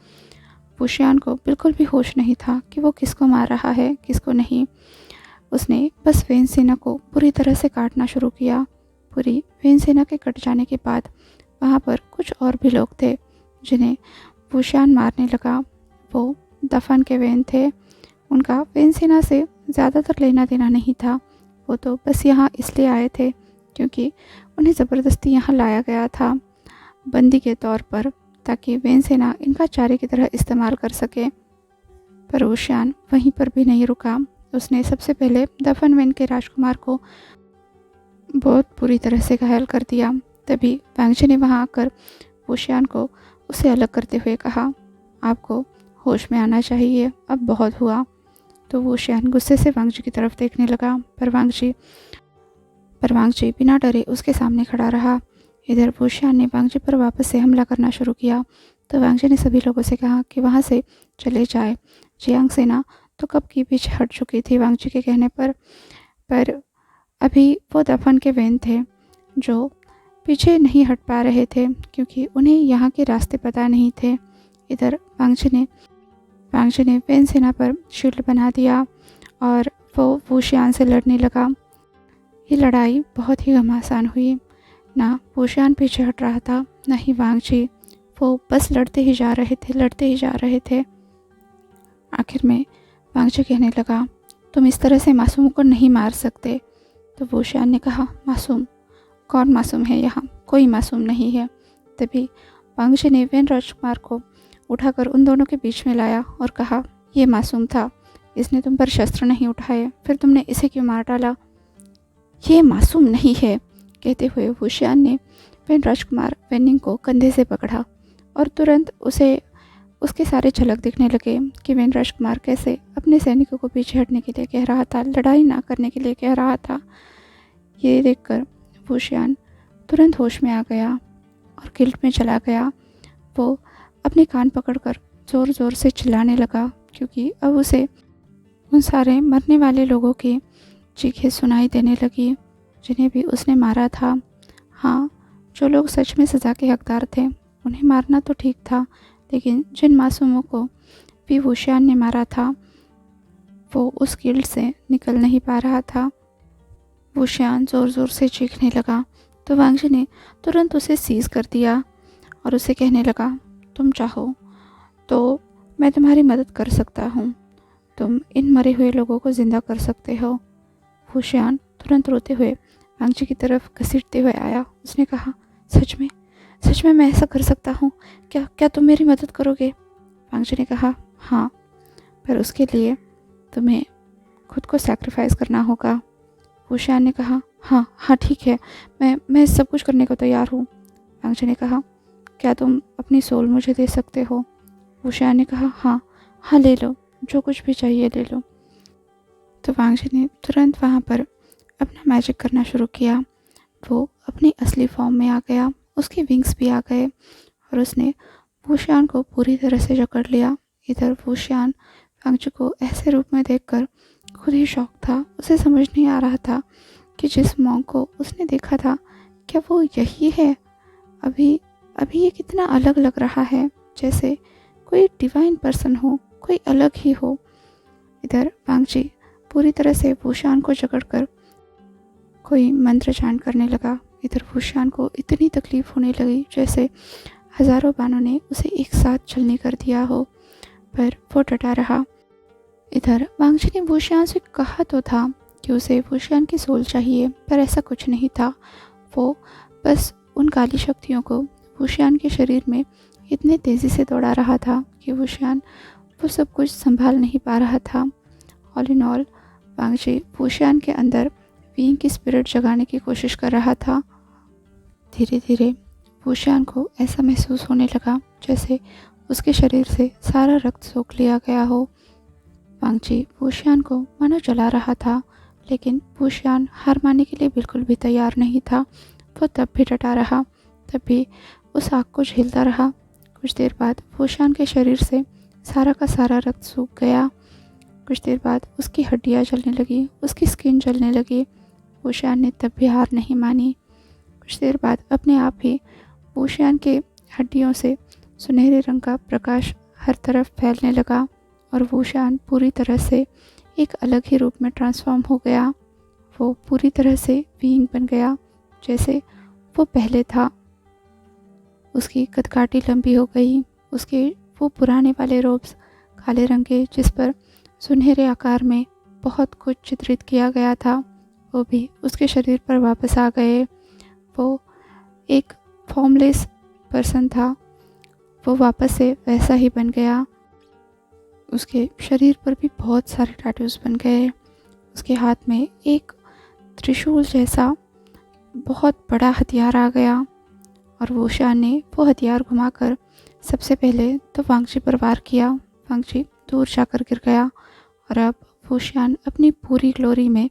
वुशियान को बिल्कुल भी होश नहीं था कि वो किसको मार रहा है किसको नहीं। उसने बस वेन सेना को पूरी तरह से काटना शुरू किया। पूरी वेन सेना के कट जाने के बाद वहाँ पर कुछ और भी लोग थे जिन्हें वुशियान मारने लगा। वो दफन के वेन थे, उनका वेन सेना से ज़्यादातर लेना देना नहीं था। वो तो बस यहाँ इसलिए आए थे क्योंकि उन्हें ज़बरदस्ती यहाँ लाया गया था बंदी के तौर पर, ताकि वेन सेना इनका चारे की तरह इस्तेमाल कर सके। पर वुशियान वहीं पर भी नहीं रुका। उसने सबसे पहले दफन वेन के राजकुमार को बहुत बुरी तरह से घायल कर दिया। तभी वांगजी ने वहाँ आकर वुशियान को उसे अलग करते हुए कहा, आपको होश में आना चाहिए, अब बहुत हुआ। तो वुशियान गुस्से से वांगजी की तरफ देखने लगा, पर वांगजी बिना डरे उसके सामने खड़ा रहा। इधर वुशियान ने वांगजी पर वापस से हमला करना शुरू किया तो वांगजी ने सभी लोगों से कहा कि वहाँ से चले जाए। जियांग सेना तो कब की पीछे हट चुकी थी वांगजी के कहने पर अभी वो दफन के वेन थे जो पीछे नहीं हट पा रहे थे क्योंकि उन्हें यहाँ के रास्ते पता नहीं थे। इधर वांगजी ने वेन सेना पर शील्ड बना दिया और वो वुशियान से लड़ने लगा। ये लड़ाई बहुत ही घमासान हुई। ना वुशियान पीछे हट रहा था ना ही वांगजी, वो बस लड़ते ही जा रहे थे। आखिर में वांगजी कहने लगा, तुम इस तरह से मासूम को नहीं मार सकते। तो वुशियान ने कहा, मासूम? कौन मासूम है यहाँ? कोई मासूम नहीं है। तभी वांगजी ने वेन राजकुमार को उठाकर उन दोनों के बीच में लाया और कहा, ये मासूम था, इसने तुम पर शस्त्र नहीं उठाए, फिर तुमने इसे क्यों मार डाला? ये मासूम नहीं है, कहते हुए वुशियान ने वेन राजकुमार वेनिंग को कंधे से पकड़ा और तुरंत उसके सारे झलक दिखने लगे कि वेन राजकुमार कैसे अपने सैनिकों को पीछे हटने के लिए कह रहा था, लड़ाई ना करने के लिए कह रहा था। ये देखकर वुशियान तुरंत होश में आ गया और गिल्ट में चला गया। वो अपने कान पकड़कर ज़ोर ज़ोर से चिल्लाने लगा क्योंकि अब उसे उन सारे मरने वाले लोगों की चीखें सुनाई देने लगी जिन्हें भी उसने मारा था। हाँ, जो लोग सच में सज़ा के हकदार थे उन्हें मारना तो ठीक था, लेकिन जिन मासूमों को भी वुशियान ने मारा था वो उस गिल्ट से निकल नहीं पा रहा था। वुशियान ज़ोर ज़ोर से चीखने लगा तो वांगजी ने तुरंत उसे सीज कर दिया और उसे कहने लगा, तुम चाहो तो मैं तुम्हारी मदद कर सकता हूँ, तुम इन मरे हुए लोगों को ज़िंदा कर सकते हो। वुशियान तुरंत रोते हुए वांगजी की तरफ घसीटते हुए आया। उसने कहा, सच में मैं ऐसा कर सकता हूँ? क्या तुम मेरी मदद करोगे? वांगजी ने कहा, हाँ, पर उसके लिए तुम्हें खुद को सैक्रिफाइस करना होगा। वुशियान ने कहा, हाँ ठीक है, मैं सब कुछ करने को तैयार हूँ। वांगजी ने कहा, क्या तुम अपनी सोल मुझे दे सकते हो? वुशियान ने कहा, हाँ ले लो, जो कुछ भी चाहिए ले लो। तो वांगजी ने तुरंत वहाँ पर अपना मैजिक करना शुरू किया। वो अपनी असली फॉर्म में आ गया, उसके विंग्स भी आ गए और उसने वुशियान को पूरी तरह से जकड़ लिया। इधर वुशियान वांगजी को ऐसे रूप में देखकर खुद ही शौक था। उसे समझ नहीं आ रहा था कि जिस मॉन्क को उसने देखा था क्या वो यही है। अभी ये कितना अलग लग रहा है, जैसे कोई डिवाइन पर्सन हो, कोई अलग ही हो। इधर वांगजी पूरी तरह से वुशियान को जकड़कर कोई मंत्र चांट करने लगा। इधर वुशियान को इतनी तकलीफ होने लगी जैसे हजारों बाणों ने उसे एक साथ छलनी कर दिया हो, पर वो डटा रहा। इधर वांगजी ने वुशियान से कहा तो था कि उसे वुशियान की सोल चाहिए, पर ऐसा कुछ नहीं था। वो बस उन काली शक्तियों को वुशियान के शरीर में इतनी तेज़ी से दौड़ा रहा था कि वुशियान वो सब कुछ संभाल नहीं पा रहा था। ऑल इन ऑल वांगजी वुशियान के अंदर विंग की स्पिरिट जगाने की कोशिश कर रहा था। धीरे धीरे फूशियान को ऐसा महसूस होने लगा जैसे उसके शरीर से सारा रक्त सोख लिया गया हो। वांगची फूशियान को मानो जला रहा था, लेकिन फूशियान हार मानने के लिए बिल्कुल भी तैयार नहीं था। वो तब भी डटा रहा, तब भी उस आग को झेलता रहा। कुछ देर बाद फूशियान के शरीर से सारा का सारा रक्त सूख गया। कुछ देर बाद उसकी हड्डियाँ जलने लगी, उसकी स्किन जलने लगी। फूशियान ने तब भी हार नहीं मानी। कुछ देर बाद अपने आप ही फूशियान के हड्डियों से सुनहरे रंग का प्रकाश हर तरफ फैलने लगा और फूशियान पूरी तरह से एक अलग ही रूप में ट्रांसफॉर्म हो गया। वो पूरी तरह से विंग बन गया जैसे वो पहले था। उसकी कदकाठी लंबी हो गई। उसके वो पुराने वाले रोब्स काले रंग के, जिस पर सुनहरे आकार में बहुत कुछ चित्रित किया गया था, वो भी उसके शरीर पर वापस आ गए। वो एक फॉर्मलेस पर्सन था, वो वापस से वैसा ही बन गया। उसके शरीर पर भी बहुत सारे टैटूज बन गए। उसके हाथ में एक त्रिशूल जैसा बहुत बड़ा हथियार आ गया और वूशियान ने वो हथियार घुमाकर सबसे पहले तो वांगची पर वार किया। वांगची दूर जाकर गिर गया और अब वूशियान अपनी पूरी ग्लोरी में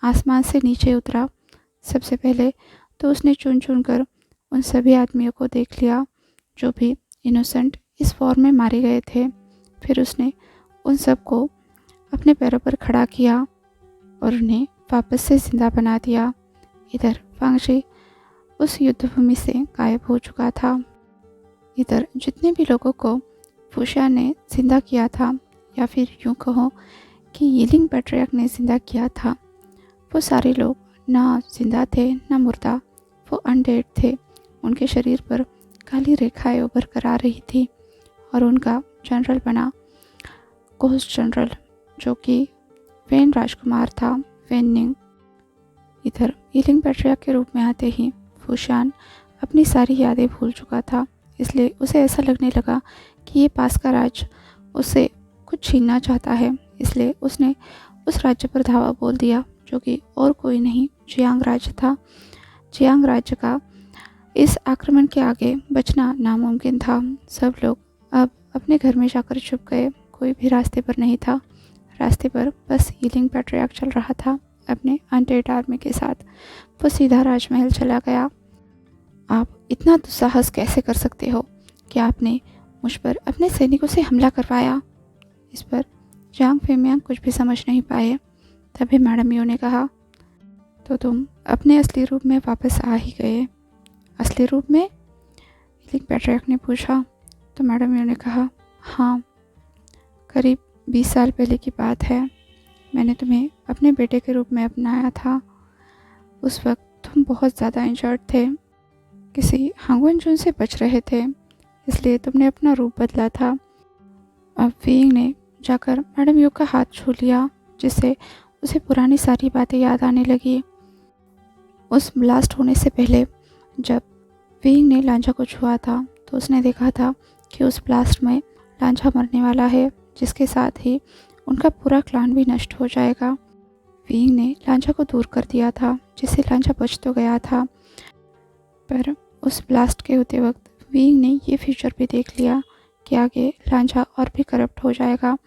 आसमान से नीचे उतरा। सबसे पहले तो उसने चुन चुन कर उन सभी आदमियों को देख लिया जो भी इनोसेंट इस वॉर में मारे गए थे। फिर उसने उन सबको अपने पैरों पर खड़ा किया और उन्हें वापस से जिंदा बना दिया। इधर वांगची उस युद्धभूमि से गायब हो चुका था। इधर जितने भी लोगों को वूशियान ने जिंदा किया था, या फिर यूँ कहो कि यीलिंग पैट्रियार्क ने जिंदा किया था, वो सारे लोग ना जिंदा थे ना मुर्दा, वो अनडेड थे। उनके शरीर पर काली रेखाएं उभर कर आ रही थी और उनका जनरल बना कोस्ट जनरल, जो कि वेन राजकुमार था, वेन निंग। इधर यीलिंग पैट्रियार्क के रूप में आते ही वूशियान अपनी सारी यादें भूल चुका था, इसलिए उसे ऐसा लगने लगा कि ये पास का राज उससे कुछ छीनना चाहता है। इसलिए उसने उस राज्य पर धावा बोल दिया, जो कि और कोई नहीं जियांग राज्य था। जियांग राज्य का इस आक्रमण के आगे बचना नामुमकिन था। सब लोग अब अपने घर में जाकर छुप गए। कोई भी रास्ते पर नहीं था। रास्ते पर बस यीलिंग पैट्रियार्क चल रहा था अपने अनडेड आर्मी के साथ। वो सीधा राजमहल चला गया। आप इतना दुस्साहस कैसे कर सकते हो कि आपने मुझ पर अपने सैनिकों से हमला करवाया? इस पर जांग फेमियांग कुछ भी समझ नहीं पाए। तभी मैडम यू ने कहा, तो तुम अपने असली रूप में वापस आ ही गए। असली रूप में? यीलिंग पैट्रियार्क ने पूछा। तो मैडम यू ने कहा, हाँ, करीब 20 साल पहले की बात है। मैंने तुम्हें अपने बेटे के रूप में अपनाया था। उस वक्त तुम बहुत ज़्यादा इंजर्ड थे, किसी हांगवेंजुन से बच रहे थे, इसलिए तुमने अपना रूप बदला था। अब विंग ने जाकर मैडम यू का हाथ छू लिया, जिससे उसे पुरानी सारी बातें याद आने लगी। उस ब्लास्ट होने से पहले जब विंग ने लांझा को छुआ था, तो उसने देखा था कि उस ब्लास्ट में लांझा मरने वाला है, जिसके साथ ही उनका पूरा क्लान भी नष्ट हो जाएगा। विंग ने लांझा को दूर कर दिया था, जिससे लांझा बच तो गया था, पर उस ब्लास्ट के होते वक्त विंग ने ये फ्यूचर भी देख लिया कि आगे लांझा और भी करप्ट हो जाएगा,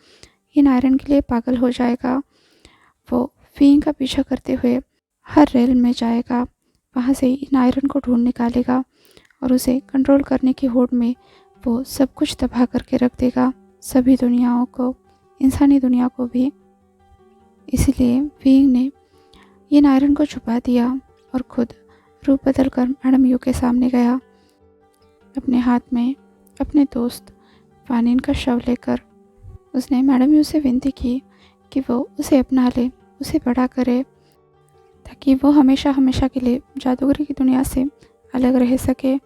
इन आयरन के लिए पागल हो जाएगा। वो विंग का पीछा करते हुए हर रेल में जाएगा, वहाँ से इन आयरन को ढूंढ निकालेगा और उसे कंट्रोल करने की होड़ में वो सब कुछ तबाह करके रख देगा, सभी दुनियाओं को, इंसानी दुनिया को भी। इसलिए विंग ने इन आयरन को छुपा दिया और खुद रूप बदल कर मैडम यू के सामने गया। अपने हाथ में अपने दोस्त वानिन का शव लेकर उसने मैडम यू से विनती की कि वो उसे अपना ले, उसे बड़ा करे, ताकि वो हमेशा हमेशा के लिए जादूगरी की दुनिया से अलग रह सके।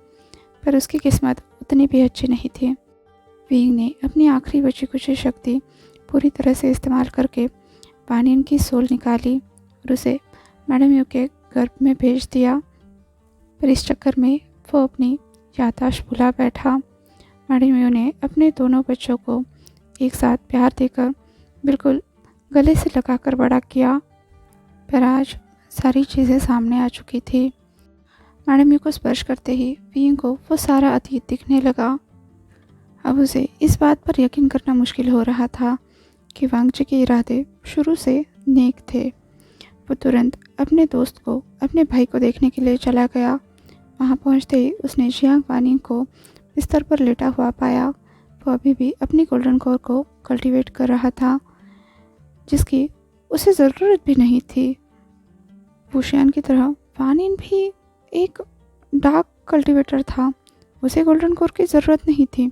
पर उसकी किस्मत उतनी भी अच्छी नहीं थी। विंग ने अपनी आखिरी बची कुछ शक्ति पूरी तरह से इस्तेमाल करके वानिन की सोल निकाली और उसे मैडम यू के गर्भ में भेज दिया। पर इस चक्कर में वो अपनी याददाश्त भुला बैठा। मैडम यू ने अपने दोनों बच्चों को एक साथ प्यार देकर बिल्कुल गले से लगाकर बड़ा किया। पर आज सारी चीज़ें सामने आ चुकी थी। मैडम यू को स्पर्श करते ही विंग को वो सारा अतीत दिखने लगा। अब उसे इस बात पर यकीन करना मुश्किल हो रहा था कि वांगजी के इरादे शुरू से नेक थे। वो तुरंत अपने दोस्त को, अपने भाई को देखने के लिए चला गया। वहाँ पहुँचते ही उसने जियांग वानिंग को बिस्तर पर लेटा हुआ पाया। वो अभी भी अपनी गोल्डन कोर को कल्टीवेट कर रहा था, जिसकी उसे ज़रूरत भी नहीं थी। वुशियान की तरह वानिन भी एक डार्क कल्टीवेटर था, उसे गोल्डन कोर की ज़रूरत नहीं थी।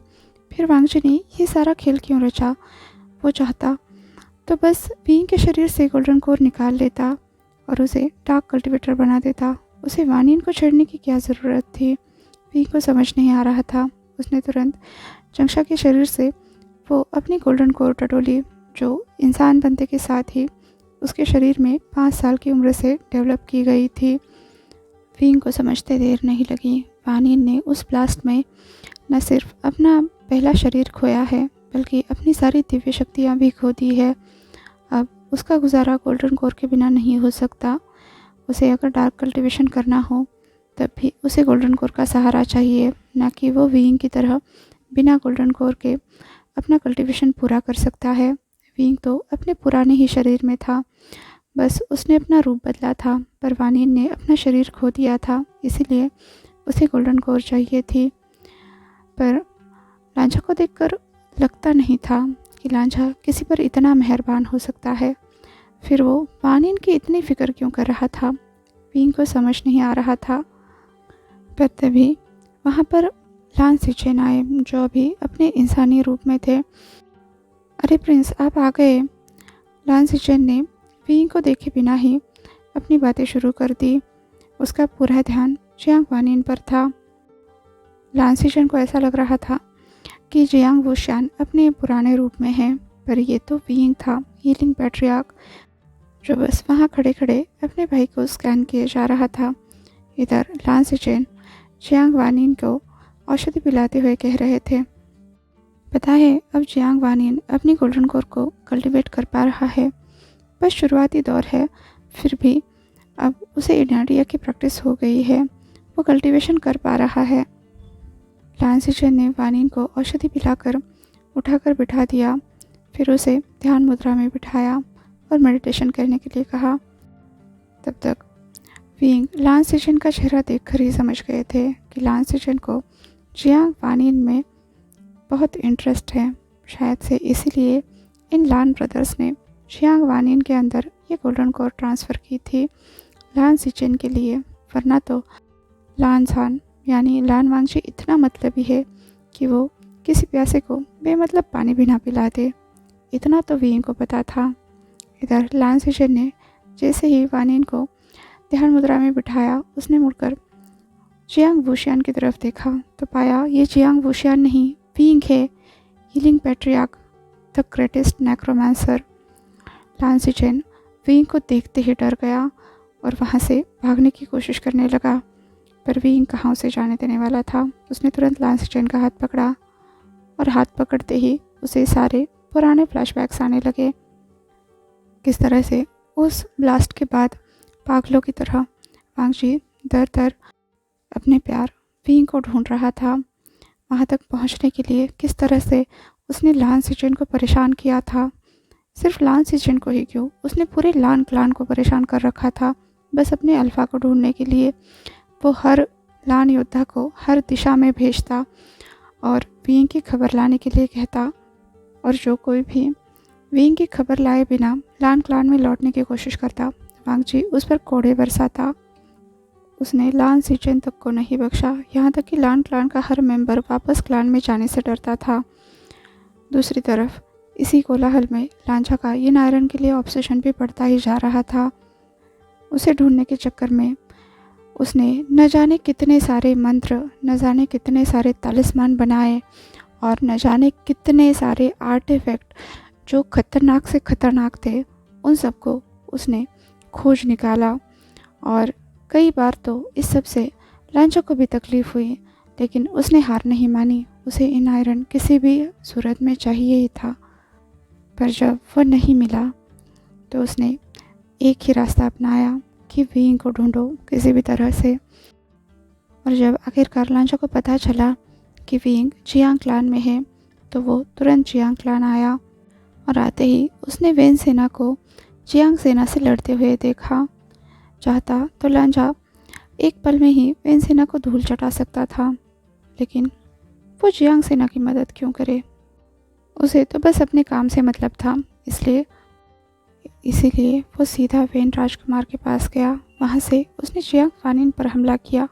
फिर वांगजी ने ये सारा खेल क्यों रचा? वो चाहता तो बस विंग के शरीर से गोल्डन कोर निकाल लेता और उसे डार्क कल्टीवेटर बना देता। उसे वानिन को छेड़ने की क्या ज़रूरत थी? विंग को समझ नहीं आ रहा था। उसने तुरंत जंक्षा के शरीर से वो अपनी गोल्डन कोर टटोली, जो इंसान बनते के साथ ही उसके शरीर में 5 साल की उम्र से डेवलप की गई थी। विंग को समझते देर नहीं लगी। वानिन ने उस ब्लास्ट में न सिर्फ अपना पहला शरीर खोया है, बल्कि अपनी सारी दिव्य शक्तियाँ भी खो दी है। अब उसका गुजारा गोल्डन कोर के बिना नहीं हो सकता। उसे अगर डार्क कल्टीवेशन करना हो तब भी उसे गोल्डन कोर का सहारा चाहिए, ना कि वो विंग की तरह बिना गोल्डन कोर के अपना कल्टीवेशन पूरा कर सकता है। विंग तो अपने पुराने ही शरीर में था, बस उसने अपना रूप बदला था, पर वानिन ने अपना शरीर खो दिया था, इसीलिए उसे गोल्डन कोर चाहिए थी। पर लांझा को देखकर लगता नहीं था कि लांझा किसी पर इतना मेहरबान हो सकता है। फिर वो वानिन की इतनी फिक्र क्यों कर रहा था? विंग को समझ नहीं आ रहा था। पर तभी वहाँ पर लान सिचेन आए, जो अभी अपने इंसानी रूप में थे। अरे प्रिंस, आप आ गए। लान सिचेन ने विंग को देखे बिना ही अपनी बातें शुरू कर दी। उसका पूरा ध्यान जियांग वानिन पर था। लान सिचेन को ऐसा लग रहा था कि जियांग वुशियान अपने पुराने रूप में है, पर ये तो विंग था, हीलिंग पैट्रियार्क, जो बस वहाँ खड़े खड़े अपने भाई को स्कैन किए जा रहा था। इधर लान सिचेन जियांग वानिन को औषधि पिलाते हुए कह रहे थे, पता है अब जियांग वानिन अपनी गोल्डन कोर को कल्टीवेट कर पा रहा है। बस शुरुआती दौर है, फिर भी अब उसे इनाडिया की प्रैक्टिस हो गई है, वो कल्टीवेशन कर पा रहा है। लान सिचेन ने वानिन को औषधि पिलाकर उठाकर बिठा दिया, फिर उसे ध्यान मुद्रा में बिठाया और मेडिटेशन करने के लिए कहा। तब तक विंग लान सिचेन का चेहरा देखकर ही समझ गए थे कि लान सिचेन को जियांग वानिन में बहुत इंटरेस्ट है। शायद से इसीलिए इन लान ब्रदर्स ने जियांग वानिन के अंदर ये गोल्डन कोर ट्रांसफ़र की थी लान सिचेन के लिए, वरना तो लान झान यानी लान वांगजी इतना मतलबी है कि वो किसी प्यासे को बेमतलब पानी भी ना पिला दे। इतना तो विंग को पता था। इधर लान सिचेन ने जैसे ही वानिन को ध्यान मुद्रा में बिठाया, उसने मुड़कर जियांग वुशियान की तरफ देखा तो पाया ये जियांग वुशियान नहीं, विंग है, healing patriarch, the greatest necromancer. Lan Xichen विंग को देखते ही डर गया और वहाँ से भागने की कोशिश करने लगा, पर विंग कहाँ उसे जाने देने वाला था। उसने तुरंत लान सिचेन का हाथ पकड़ा और हाथ पकड़ते ही उसे सारे पुराने फ्लैशबैक्स आने लगे। किस तरह से उस ब्लास्ट के बाद पागलों की तरह वांगजी दर दर अपने प्यार विंग को ढूंढ रहा था। वहाँ तक पहुँचने के लिए किस तरह से उसने लान सिचेन को परेशान किया था। सिर्फ लान सिचेन को ही क्यों, उसने पूरे लान क्लान को परेशान कर रखा था, बस अपने अल्फा को ढूंढने के लिए। वो हर लान योद्धा को हर दिशा में भेजता और विंग की खबर लाने के लिए कहता, और जो कोई भी विंग की खबर लाए बिना लान क्लान में लौटने की कोशिश करता, वांगजी उस पर कोड़े बरसाता। उसने लान सिचेन तक को नहीं बख्शा, यहाँ तक कि लान क्लान का हर मेंबर वापस क्लान में जाने से डरता था। दूसरी तरफ इसी कोलाहल में लांझा का इन आयरन के लिए ऑब्सेशन भी बढ़ता ही जा रहा था। उसे ढूंढने के चक्कर में उसने न जाने कितने सारे मंत्र, न जाने कितने सारे तलिस्मान बनाए और न जाने कितने सारे आर्टिफैक्ट जो खतरनाक से खतरनाक थे, उन सबको उसने खोज निकाला। और कई बार तो इस सब से लांझा को भी तकलीफ़ हुई, लेकिन उसने हार नहीं मानी। उसे इन आयरन किसी भी सूरत में चाहिए ही था। पर जब वो नहीं मिला तो उसने एक ही रास्ता अपनाया, कि विंग को ढूंढो किसी भी तरह से। और जब आखिरकार लांचा को पता चला कि विंग जियांग क्लान में है तो वो तुरंत जियांग क्लान आया और आते ही उसने वेन सेना को जियांग सेना से लड़ते हुए देखा। चाहता तो लांचा एक पल में ही वेन सेना को धूल चटा सकता था, लेकिन वो जियांग सेना की मदद क्यों करे। उसे तो बस अपने काम से मतलब था, इसीलिए वो सीधा वेन राजकुमार के पास गया। वहाँ से उसने जियांग फानिन पर हमला किया,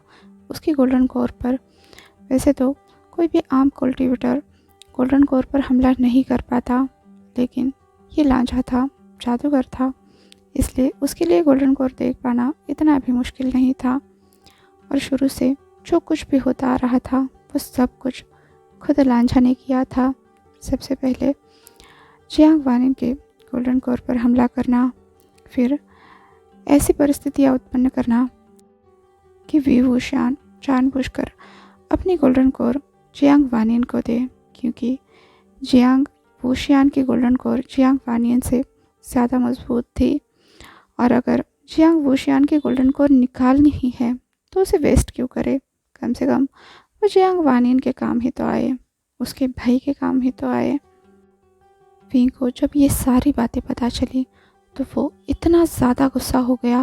उसकी गोल्डन कोर पर। वैसे तो कोई भी आम कल्टीवेटर गोल्डन कोर पर हमला नहीं कर पाता, लेकिन ये लांचा था, जादूगर था, इसलिए उसके लिए गोल्डन कोर देख पाना इतना भी मुश्किल नहीं था। और शुरू से जो कुछ भी होता आ रहा था वो सब कुछ खुद लांचा ने किया था। सबसे पहले जियांग वानिन के गोल्डन कोर पर हमला करना, फिर ऐसी परिस्थितियाँ उत्पन्न करना कि वी वुशियान जानबूझकर अपनी गोल्डन कोर जियांग वानिन को दे, क्योंकि जियांग वुशियान की गोल्डन कोर जियांग वानिन से ज़्यादा मजबूत थी। और अगर जियांग वुशियान की गोल्डन कोर निकालनी ही है तो उसे वेस्ट क्यों करे। कम से कम वो जियांग वानिन के काम ही तो आए, उसके भाई के काम ही तो आए। विंग को जब ये सारी बातें पता चली तो वो इतना ज़्यादा गुस्सा हो गया,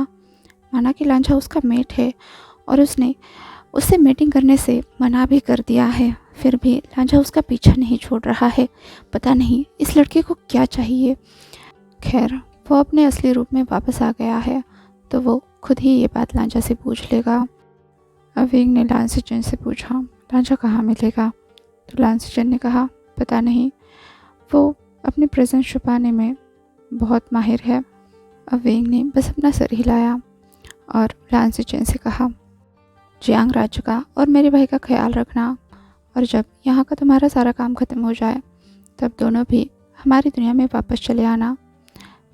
माना कि लांचा उसका मेट है और उसने उससे मीटिंग करने से मना भी कर दिया है, फिर भी लांचा उसका पीछा नहीं छोड़ रहा है। पता नहीं इस लड़के को क्या चाहिए। खैर, वो अपने असली रूप में वापस आ गया है तो वो खुद ही ये बात लांचा से पूछ लेगा। अब विंग ने लांसीचन से पूछा, लांचा कहाँ मिलेगा? तो लांसीचन ने कहा, पता नहीं, वो अपनी प्रेजेंस छुपाने में बहुत माहिर है। अब विंग ने बस अपना सर हिलाया और लांसीचन से कहा, जियांग राज्य का और मेरे भाई का ख्याल रखना, और जब यहाँ का तुम्हारा सारा काम खत्म हो जाए तब दोनों भी हमारी दुनिया में वापस चले आना।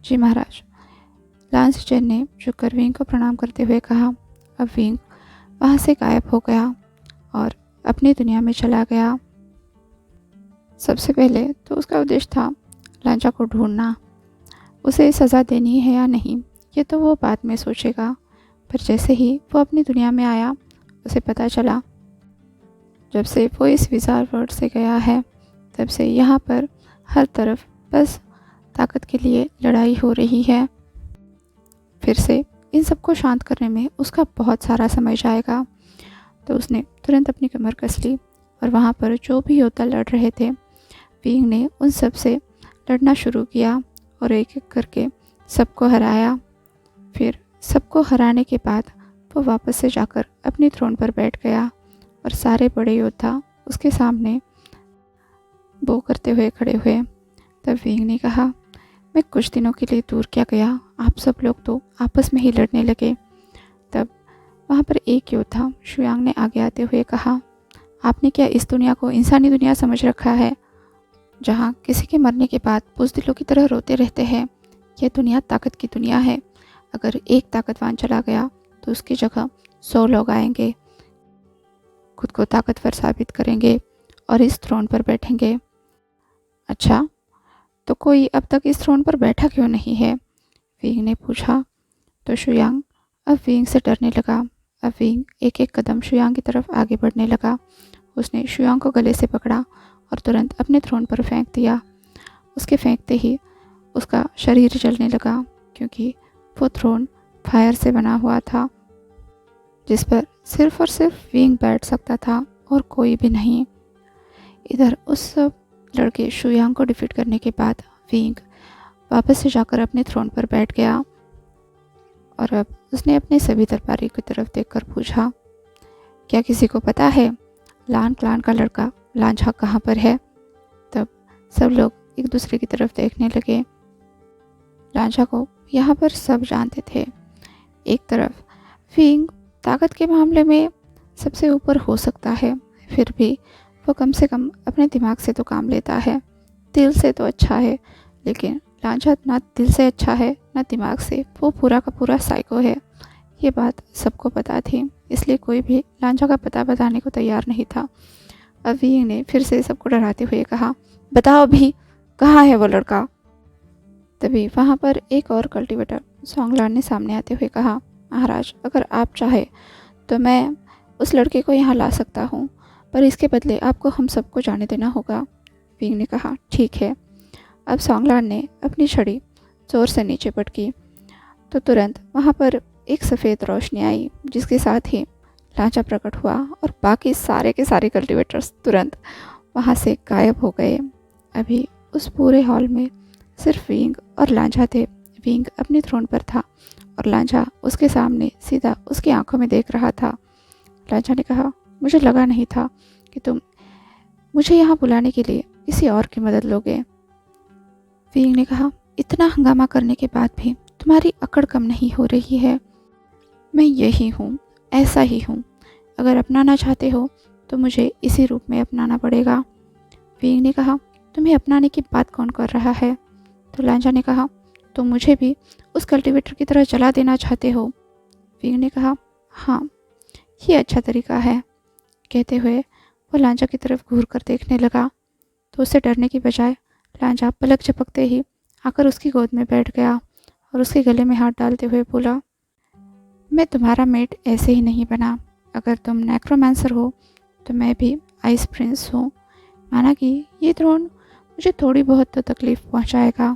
जी महाराज। लांसीचन ने झुककर विंग को प्रणाम करते हुए कहा। अब विंग वहाँ से गायब हो गया और अपनी दुनिया में चला गया। सबसे पहले तो उसका उद्देश्य था लांचा को ढूंढना, उसे सज़ा देनी है या नहीं ये तो वो बाद में सोचेगा। पर जैसे ही वो अपनी दुनिया में आया उसे पता चला, जब से वो इस विज़ार वर्ल्ड से गया है तब से यहाँ पर हर तरफ बस ताकत के लिए लड़ाई हो रही है। फिर से इन सबको शांत करने में उसका बहुत सारा समय जाएगा। तो उसने तुरंत अपनी कमर कस ली और वहाँ पर जो भी योद्धा लड़ रहे थे विंग ने उन सब से लड़ना शुरू किया और एक एक करके सबको हराया। फिर सबको हराने के बाद वो वापस से जाकर अपनी थ्रोन पर बैठ गया और सारे बड़े योद्धा उसके सामने बो करते हुए खड़े हुए। तब विंग ने कहा, मैं कुछ दिनों के लिए दूर क्या गया, आप सब लोग तो आपस में ही लड़ने लगे। तब वहाँ पर एक योद्धा शुयांग ने आगे आते हुए कहा, आपने क्या इस दुनिया को इंसानी दुनिया समझ रखा है, जहाँ किसी के मरने के बाद बुज़दिलों की तरह रोते रहते हैं। यह दुनिया ताकत की दुनिया है। अगर एक ताकतवान चला गया तो उसकी जगह 100 लोग आएंगे, खुद को ताकतवर साबित करेंगे और इस थ्रोन पर बैठेंगे। अच्छा, तो कोई अब तक इस थ्रोन पर बैठा क्यों नहीं है? विंग ने पूछा। तो शुयांग अब विंग से डरने लगा। अब विंग एक एक कदम शुयांग की तरफ आगे बढ़ने लगा। उसने शुयांग को गले से पकड़ा और तुरंत अपने थ्रोन पर फेंक दिया। उसके फेंकते ही उसका शरीर जलने लगा, क्योंकि वो थ्रोन फायर से बना हुआ था जिस पर सिर्फ और सिर्फ विंग बैठ सकता था और कोई भी नहीं। इधर उस सब लड़के शुयांग को डिफीट करने के बाद विंग वापस से जाकर अपने थ्रोन पर बैठ गया और अब उसने अपने सभी दरबारियों की तरफ देखकर पूछा, क्या किसी को पता है लान क्लान का लड़का लांचा कहाँ पर है? तब सब लोग एक दूसरे की तरफ देखने लगे। लांचा को यहाँ पर सब जानते थे। एक तरफ विंग ताकत के मामले में सबसे ऊपर हो सकता है, फिर भी वो कम से कम अपने दिमाग से तो काम लेता है, दिल से तो अच्छा है। लेकिन लांचा ना दिल से अच्छा है ना दिमाग से, वो पूरा का पूरा साइको है। ये बात सबको पता थी, इसलिए कोई भी लांचा का पता बताने को तैयार नहीं था। अब विंग ने फिर से सबको डराते हुए कहा, बताओ अभी कहाँ है वो लड़का? तभी वहाँ पर एक और कल्टीवेटर सोंगलान ने सामने आते हुए कहा, महाराज, अगर आप चाहे तो मैं उस लड़के को यहाँ ला सकता हूँ, पर इसके बदले आपको हम सबको जाने देना होगा। विंग ने कहा, ठीक है। अब सोंगलान ने अपनी छड़ी जोर से नीचे पटकी तो तुरंत वहाँ पर एक सफ़ेद रोशनी आई, जिसके साथ ही लांचा प्रकट हुआ और बाकी सारे के सारे कल्टीवेटर्स तुरंत वहाँ से गायब हो गए। अभी उस पूरे हॉल में सिर्फ विंग और लांचा थे। विंग अपने थ्रोन पर था और लांचा उसके सामने सीधा उसकी आंखों में देख रहा था। लांचा ने कहा, मुझे लगा नहीं था कि तुम मुझे यहाँ बुलाने के लिए किसी और की मदद लोगे। विंग ने कहा, इतना हंगामा करने के बाद भी तुम्हारी अकड़ कम नहीं हो रही है। मैं यही हूँ, ऐसा ही हूँ। अगर अपनाना चाहते हो तो मुझे इसी रूप में अपनाना पड़ेगा। विंग ने कहा, तुम्हें अपनाने की बात कौन कर रहा है? तो लांचा ने कहा, तुम मुझे भी उस कल्टीवेटर की तरह जला देना चाहते हो? विंग ने कहा, हाँ, ये अच्छा तरीका है। कहते हुए वो लांचा की तरफ घूर कर देखने लगा तो उससे डरने की बजाय लांचा पलक झपकते ही आकर उसकी गोद में बैठ गया और उसके गले में हाथ डालते हुए बोला, मैं तुम्हारा मेट ऐसे ही नहीं बना। अगर तुम नेक्रोमांसर हो तो मैं भी आइस प्रिंस हूँ। माना कि ये थ्रोन मुझे थोड़ी बहुत तो तकलीफ़ पहुँचाएगा,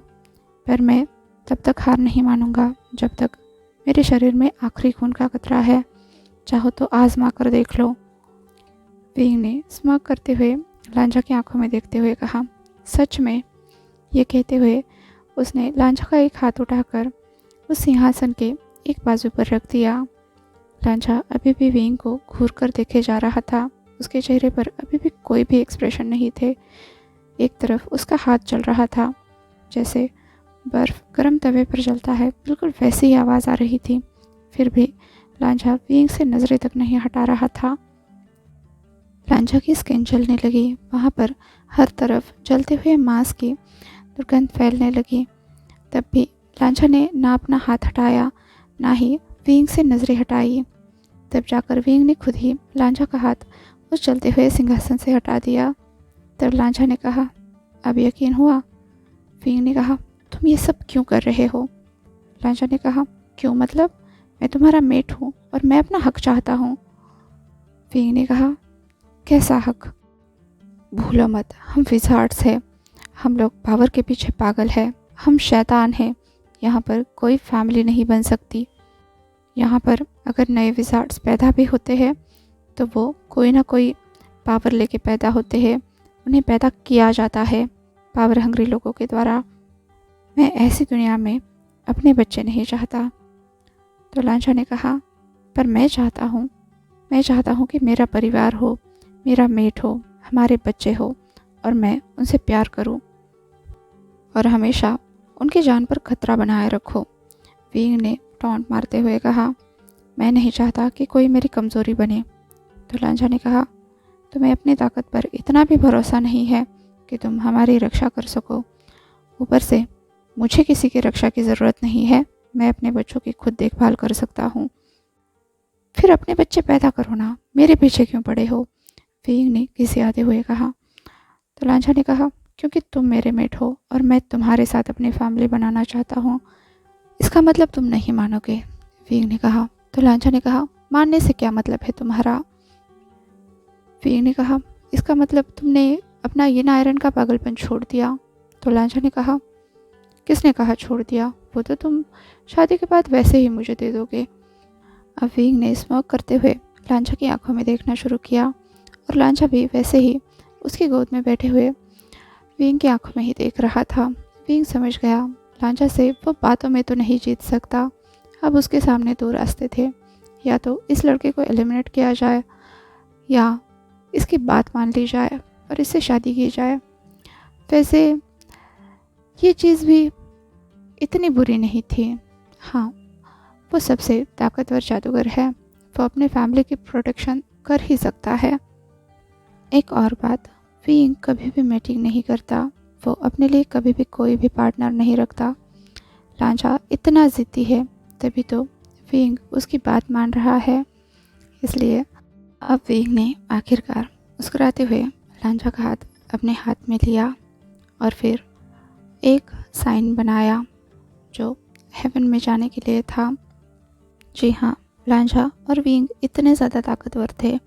पर मैं तब तक हार नहीं मानूंगा जब तक मेरे शरीर में आखिरी खून का कतरा है। चाहो तो आजमा कर देख लो। विंग ने स्मग करते हुए लांचा की आंखों में देखते हुए कहा, सच में? ये कहते हुए उसने लांचा का एक हाथ उठाकर उस सिंहासन के एक बाजू पर रख दिया। लांचा अभी भी विंग को घूर कर देखे जा रहा था। उसके चेहरे पर अभी भी कोई भी एक्सप्रेशन नहीं थे। एक तरफ उसका हाथ चल रहा था, जैसे बर्फ़ गर्म तवे पर जलता है, बिल्कुल वैसी ही आवाज़ आ रही थी। फिर भी लांचा विंग से नज़रें तक नहीं हटा रहा था। लांचा की स्किन जलने लगी। वहाँ पर हर तरफ जलते हुए मांस की दुर्गंध फैलने लगी। तब भी लांचा ने ना अपना हाथ हटाया, ना ही विंग से नज़रें हटाई। तब जाकर विंग ने खुद ही लांचा का हाथ उस जलते हुए सिंहासन से हटा दिया। तब लांचा ने कहा, अब यकीन हुआ? विंग ने कहा, तुम ये सब क्यों कर रहे हो? लांचा ने कहा, क्यों मतलब? मैं तुम्हारा मेट हूँ और मैं अपना हक चाहता हूँ। विंग ने कहा, कैसा हक? भूलो मत, हम विज़ार्ड्स हैं। हम लोग पावर के पीछे पागल हैं। हम शैतान हैं। यहाँ पर कोई फैमिली नहीं बन सकती। यहाँ पर अगर नए विज़ार्ड्स पैदा भी होते हैं तो वो कोई ना कोई पावर लेके पैदा होते हैं। उन्हें पैदा किया जाता है पावर हंग्री लोगों के द्वारा। मैं ऐसी दुनिया में अपने बच्चे नहीं चाहता। तो लांचा ने कहा, पर मैं चाहता हूँ कि मेरा परिवार हो, मेरा मेट हो, हमारे बच्चे हो और मैं उनसे प्यार करूँ और हमेशा उनकी जान पर खतरा बनाए रखो। विंग ने टॉन्ट मारते हुए कहा, मैं नहीं चाहता कि कोई मेरी कमज़ोरी बने। तो लांचा ने कहा, तुम्हें अपनी ताकत पर इतना भी भरोसा नहीं है कि तुम हमारी रक्षा कर सको। ऊपर से मुझे किसी की रक्षा की ज़रूरत नहीं है। मैं अपने बच्चों की खुद देखभाल कर सकता हूँ। फिर अपने बच्चे पैदा करो ना, मेरे पीछे क्यों पड़े हो? विंग ने खिसियाते हुए कहा। तो लांचा ने कहा, क्योंकि तुम मेरे मेट हो और मैं तुम्हारे साथ अपनी फैमिली बनाना चाहता हूँ। इसका मतलब तुम नहीं मानोगे? विंग ने कहा। तो लांचा ने कहा, मानने से क्या मतलब है तुम्हारा? विंग ने कहा, इसका मतलब तुमने अपना ये आयरन का पागलपन छोड़ दिया। तो लांचा ने कहा, किसने कहा छोड़ दिया? वो तो तुम शादी के बाद वैसे ही मुझे दे दोगे। अब विंग ने स्मोक करते हुए लांचा की आंखों में देखना शुरू किया और लांचा भी वैसे ही उसकी गोद में बैठे हुए विंग की आंखों में ही देख रहा था। विंग समझ गया लांचा से वो बातों में तो नहीं जीत सकता। अब उसके सामने दो रास्ते थे, या तो इस लड़के को एलिमिनेट किया जाए या इसकी बात मान ली जाए और इससे शादी की जाए। वैसे ये चीज़ भी इतनी बुरी नहीं थी। हाँ, वो सबसे ताकतवर जादूगर है। वो अपने फैमिली की प्रोटेक्शन कर ही सकता है। एक और बात, विंग कभी भी मैटिंग नहीं करता। वो अपने लिए कभी भी कोई भी पार्टनर नहीं रखता। लांचा इतना ज़िद्दी है, तभी तो विंग उसकी बात मान रहा है। इसलिए अब विंग ने आखिरकार मुस्कुराते हुए लांचा का हाथ अपने हाथ में लिया और फिर एक साइन बनाया जो हेवन में जाने के लिए था। जी हाँ, लांझा और विंग इतने ज़्यादा ताकतवर थे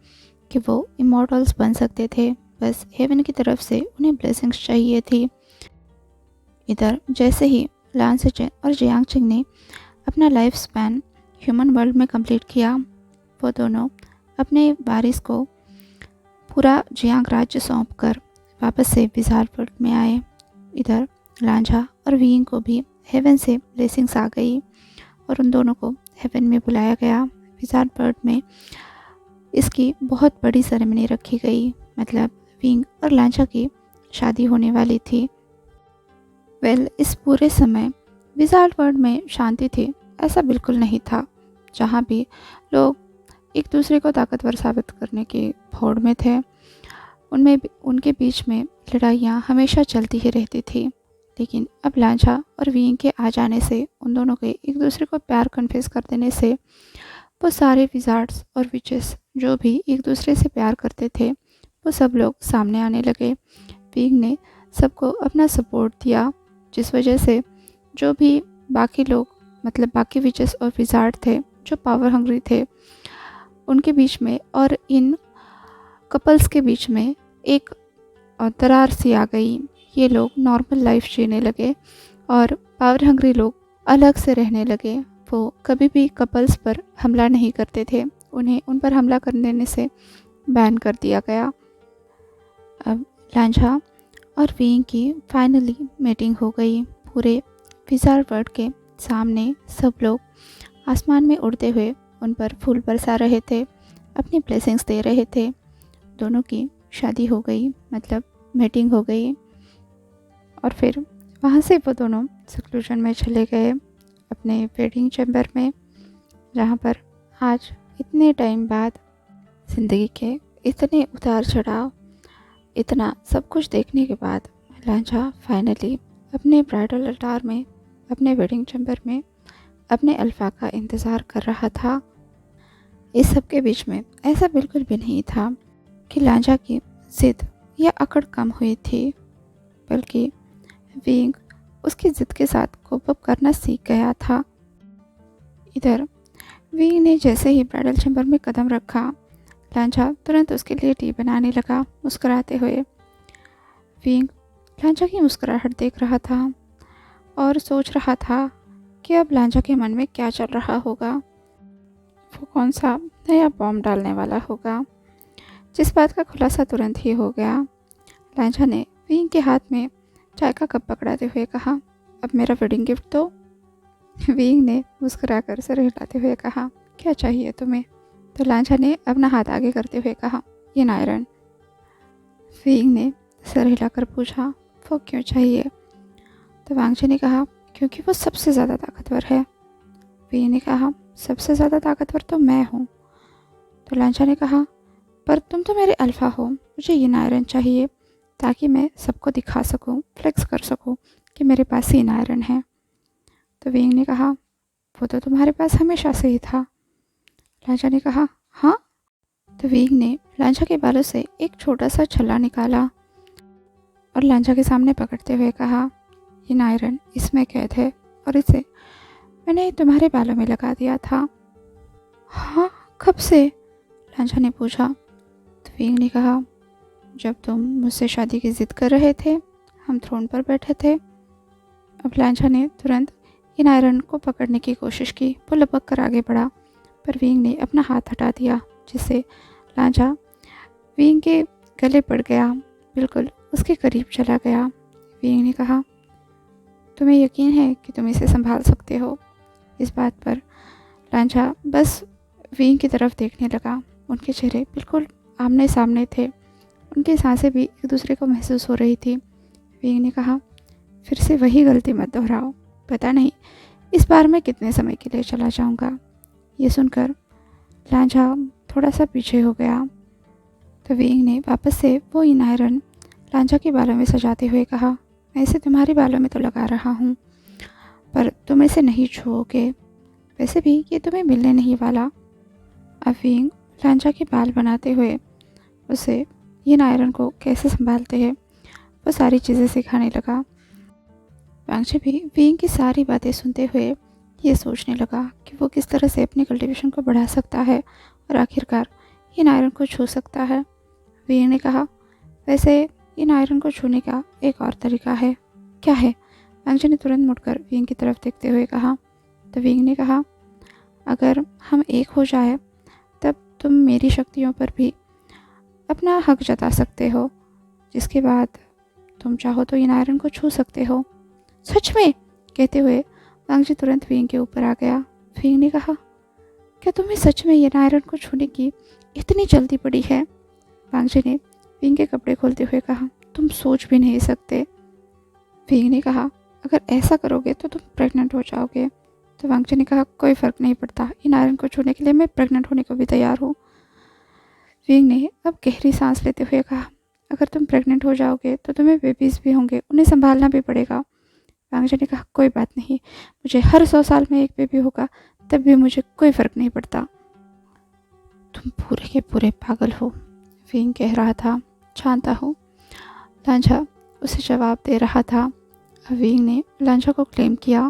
कि वो इमॉर्टल्स बन सकते थे। बस हेवन की तरफ से उन्हें ब्लेसिंग्स चाहिए थी। इधर जैसे ही लान सेचेन और जियांग चिंग ने अपना लाइफ स्पैन ह्यूमन वर्ल्ड में कंप्लीट किया, वो दोनों अपने वारिस को पूरा जियांग राज्य सौंप कर वापस से विज़ार्ड वर्ल्ड में आए। इधर लांझा और विंग को भी हेवन से ब्लेसिंग्स आ गई और उन दोनों को हेवन में बुलाया गया। विज़ार्ड वर्ल्ड में इसकी बहुत बड़ी सेरेमनी रखी गई, मतलब विंग और लांझा की शादी होने वाली थी। इस पूरे समय विज़ार्ड वर्ल्ड में शांति थी ऐसा बिल्कुल नहीं था। जहाँ भी लोग एक दूसरे को ताकतवर साबित करने की होड़ में थे, उनके बीच में लड़ाइयाँ हमेशा चलती ही रहती थी। लेकिन अब लांझा और विंग के आ जाने से, उन दोनों के एक दूसरे को प्यार कन्फेस कर देने से, वो सारे विज़ार्ड्स और विचेस जो भी एक दूसरे से प्यार करते थे, वो सब लोग सामने आने लगे। विंग ने सबको अपना सपोर्ट दिया, जिस वजह से जो भी बाकी लोग, मतलब बाकी विचेस और विज़ार्ड थे जो पावर हंग्री थे, उनके बीच में और इन कपल्स के बीच में एक दरार सी आ गई। ये लोग नॉर्मल लाइफ जीने लगे और पावर हंग्री लोग अलग से रहने लगे। वो कभी भी कपल्स पर हमला नहीं करते थे, उन्हें उन पर हमला करने से बैन कर दिया गया। अब लांझा और विंग की फाइनली मीटिंग हो गई। पूरे विज़ार्ड वर्ल्ड के सामने सब लोग आसमान में उड़ते हुए उन पर फूल बरसा रहे थे, अपनी ब्लेसिंग्स दे रहे थे। दोनों की शादी हो गई, मतलब मीटिंग हो गई। और फिर वहाँ से वो दोनों सक्लूजन में चले गए अपने वेडिंग चैम्बर में, जहाँ पर आज इतने टाइम बाद ज़िंदगी के इतने उतार चढ़ाव, इतना सब कुछ देखने के बाद लांझा फाइनली अपने ब्राइडल अल्टार में, अपने वेडिंग चैम्बर में अपने अल्फा का इंतज़ार कर रहा था। इस सब के बीच में ऐसा बिल्कुल भी नहीं था कि लांझा की ज़िद या अकड़ कम हुई थी, बल्कि विंग उसकी ज़िद के साथ कोप अप करना सीख गया था। इधर विंग ने जैसे ही ब्राइडल चैम्बर में कदम रखा, लांझा तुरंत उसके लिए टी बनाने लगा मुस्कुराते हुए। विंग लांझा की मुस्कुराहट देख रहा था और सोच रहा था कि अब लांझा के मन में क्या चल रहा होगा, वो कौन सा नया बॉम्ब डालने वाला होगा, जिस बात का खुलासा तुरंत ही हो गया। लांझा ने विंग के हाथ में चाय का कप पकड़ाते हुए कहा, अब मेरा वेडिंग गिफ्ट दो। विंग ने मुस्कुराकर सर हिलाते हुए कहा, क्या चाहिए तुम्हें? तो लांझा ने अपना हाथ आगे करते हुए कहा, ये नायरन। विंग ने सर हिलाकर पूछा, वो क्यों चाहिए? तो वांगजी ने कहा, क्योंकि वो सबसे ज़्यादा ताकतवर है। विंग ने कहा, सबसे ज़्यादा ताकतवर तो मैं हूँ। तो लांझा ने कहा, पर तुम तो मेरे अल्फ़ा हो, मुझे ये नायरन चाहिए ताकि मैं सबको दिखा सकूं, फ्लेक्स कर सकूं कि मेरे पास ये नायरन है। तो विंग ने कहा, वो तो तुम्हारे पास हमेशा से ही था। लांझा ने कहा, हाँ? तो विंग ने लांझा के बालों से एक छोटा सा छल्ला निकाला और लांझा के सामने पकड़ते हुए कहा, ये नायरन इसमें कैद है और इसे मैंने तुम्हारे बालों में लगा दिया था। हाँ, कब से? लांझा ने पूछा। तो विंग ने कहा, जब तुम मुझसे शादी की ज़िद कर रहे थे, हम थ्रोन पर बैठे थे। अब लांझा ने तुरंत इन आयरन को पकड़ने की कोशिश की। वो लपक कर आगे बढ़ा, पर विंग ने अपना हाथ हटा दिया, जिससे लांझा विंग के गले पड़ गया, बिल्कुल उसके करीब चला गया। विंग ने कहा, तुम्हें यकीन है कि तुम इसे संभाल सकते हो? इस बात पर लांझा बस विंग की तरफ देखने लगा। उनके चेहरे बिल्कुल आमने सामने थे, उनकी सांसें भी एक दूसरे को महसूस हो रही थी। विंग ने कहा, फिर से वही गलती मत दोहराओ, पता नहीं इस बार मैं कितने समय के लिए चला जाऊंगा। ये सुनकर लांझा थोड़ा सा पीछे हो गया। तो विंग ने वापस से वो इन आयरन लांझा के बालों में सजाते हुए कहा, मैं इसे तुम्हारे बालों में तो लगा रहा हूँ, पर तुम इसे नहीं छुओगे, वैसे भी ये तुम्हें मिलने नहीं वाला। अब विंग लांझा के बाल बनाते हुए उसे इन आयरन को कैसे संभालते हैं वो सारी चीज़ें सिखाने लगा। वांगची भी विंग की सारी बातें सुनते हुए ये सोचने लगा कि वो किस तरह से अपनी कल्टीवेशन को बढ़ा सकता है और आखिरकार इन आयरन को छू सकता है। वींग ने कहा, वैसे इन आयरन को छूने का एक और तरीका है। क्या है? वांगजी ने तुरंत मुड़कर वींग की तरफ देखते हुए कहा। तो वींग ने कहा, अगर हम एक हो जाए तब तुम मेरी शक्तियों पर भी अपना हक जता सकते हो, जिसके बाद तुम चाहो तो इन आयरन को छू सकते हो। सच में? कहते हुए वांगजी तुरंत वींग के ऊपर आ गया। वींग ने कहा, क्या तुम्हें सच में इन आयरन को छूने की इतनी जल्दी पड़ी है? वांगजी ने वींग के कपड़े खोलते हुए कहा, तुम सोच भी नहीं सकते। वींग ने कहा, अगर ऐसा करोगे तो तुम प्रेग्नेंट हो जाओगे। तो वांगजी ने कहा, कोई फ़र्क नहीं पड़ता, इन आयरन को छूने के लिए मैं प्रेग्नेंट होने को भी तैयार हूँ। वींग ने अब गहरी सांस लेते हुए कहा, अगर तुम प्रेग्नेंट हो जाओगे तो तुम्हें बेबीज़ भी होंगे, उन्हें संभालना भी पड़ेगा। वांगजी ने कहा, कोई बात नहीं, मुझे हर 100 साल में एक बेबी होगा तब भी मुझे कोई फ़र्क नहीं पड़ता। तुम पूरे के पूरे पागल हो, वींग कह रहा था। जानता हूँ, लांझा उसे जवाब दे रहा था। वींग ने लांझा को क्लेम किया।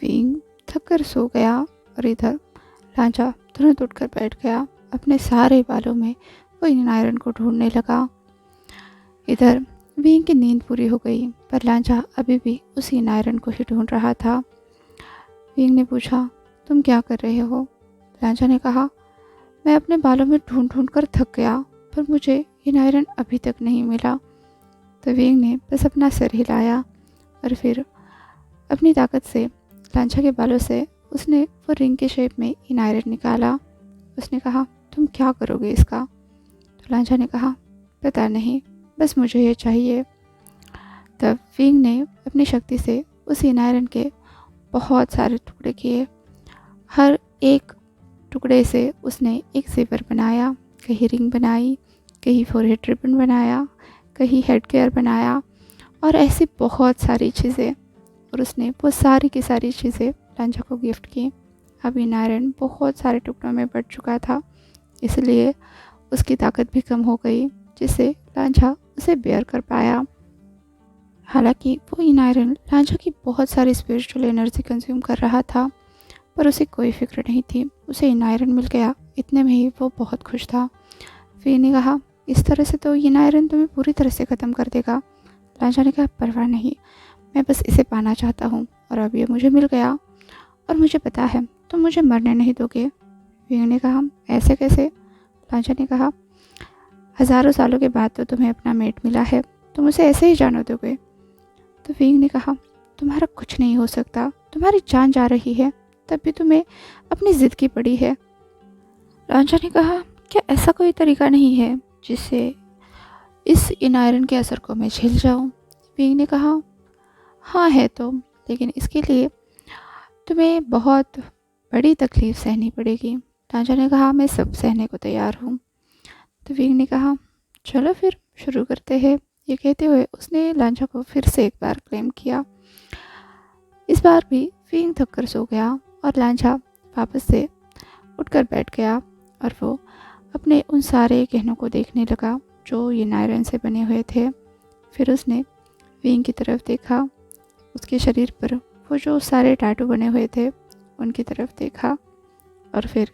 वींग थक कर सो गया और इधर लांझा तुरंत उठकर बैठ गया। अपने सारे बालों में वो इन आयरन को ढूंढने लगा। इधर वींग की नींद पूरी हो गई, पर लांझा अभी भी उसी इन आयरन को ही ढूंढ रहा था। वींग ने पूछा, तुम क्या कर रहे हो? लांझा ने कहा, मैं अपने बालों में ढूंढ ढूंढ कर थक गया, पर मुझे इन आयरन अभी तक नहीं मिला। तो वींग ने बस अपना सिर हिलाया और फिर अपनी ताकत से लांझा के बालों से उसने वो रिंग के शेप में इन आयरन निकाला। उसने कहा, तुम क्या करोगे इसका? तो लांझा ने कहा, पता नहीं, बस मुझे ये चाहिए। तब वींग ने अपनी शक्ति से उस इन आयरन के बहुत सारे टुकड़े किए। हर एक टुकड़े से उसने एक ज़ेवर बनाया, कहीं रिंग बनाई, कहीं फोरहेड रिबन बनाया, कहीं हेड केयर बनाया और ऐसी बहुत सारी चीज़ें। और उसने वो सारी की सारी चीज़ें लांझा को गिफ्ट की। अब इन आयरन बहुत सारे टुकड़ों में बट चुका था, इसलिए उसकी ताकत भी कम हो गई, जिससे लांझा उसे बेयर कर पाया। हालांकि वो इन आयरन लांझा की बहुत सारी स्पिरिचुअल एनर्जी कंज्यूम कर रहा था, पर उसे कोई फिक्र नहीं थी। उसे इन आयरन मिल गया, इतने में ही वो बहुत खुश था। वी ने कहा, इस तरह से तो इन आयरन तुम्हें पूरी तरह से ख़त्म कर देगा। लांझा ने कहा, परवाह नहीं, मैं बस इसे पाना चाहता हूँ और अब ये मुझे मिल गया और मुझे पता है तुम मुझे मरने नहीं दोगे। वी ने कहा, ऐसे कैसे? लांझा ने कहा, हज़ारों सालों के बाद तो तुम्हें अपना मेट मिला है, तुम उसे ऐसे ही जाने दोगे? तो वींग ने कहा, तुम्हारा कुछ नहीं हो सकता, तुम्हारी जान जा रही है, तब भी तुम्हें अपनी ज़िद की पड़ी है। लांझा ने कहा, क्या ऐसा कोई तरीका नहीं है जिससे इस इन आयरन के असर को मैं झेल जाऊं? वींग ने कहा, हाँ है तो, लेकिन इसके लिए तुम्हें बहुत बड़ी तकलीफ़ सहनी पड़ेगी। लांझा ने कहा, मैं सब सहने को तैयार हूँ। तो वींग ने कहा, चलो फिर शुरू करते हैं। ये कहते हुए उसने लांझा को फिर से एक बार क्लेम किया। इस बार भी वींग थक कर सो गया और लांझा वापस से उठकर बैठ गया और वो अपने उन सारे गहनों को देखने लगा जो इन आयरन से बने हुए थे। फिर उसने वींग की तरफ देखा, उसके शरीर पर वो जो सारे टैटू बने हुए थे उनकी तरफ देखा और फिर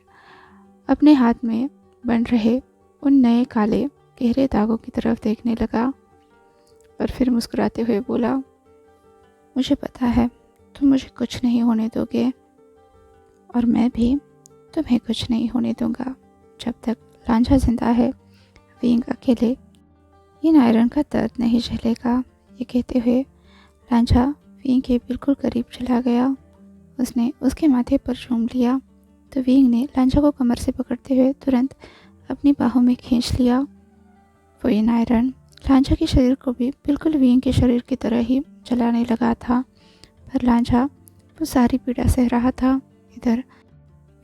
अपने हाथ में बन रहे उन नए काले गहरे दागों की तरफ देखने लगा और फिर मुस्कुराते हुए बोला, मुझे पता है तुम मुझे कुछ नहीं होने दोगे और मैं भी तुम्हें कुछ नहीं होने दूंगा। जब तक लांझा जिंदा है, वींग अकेले इन आयरन का दर्द नहीं झेलेगा। ये कहते हुए लांझा वींग के बिल्कुल करीब चला गया। उसने उसके माथे पर चूम लिया तो वींग ने लांझा को कमर से पकड़ते हुए तुरंत अपनी बाहों में खींच लिया। वो इन आयरन लांझा के शरीर को भी बिल्कुल वींग के शरीर की तरह ही जलाने लगा था, पर लांझा वो सारी पीड़ा सह रहा था। इधर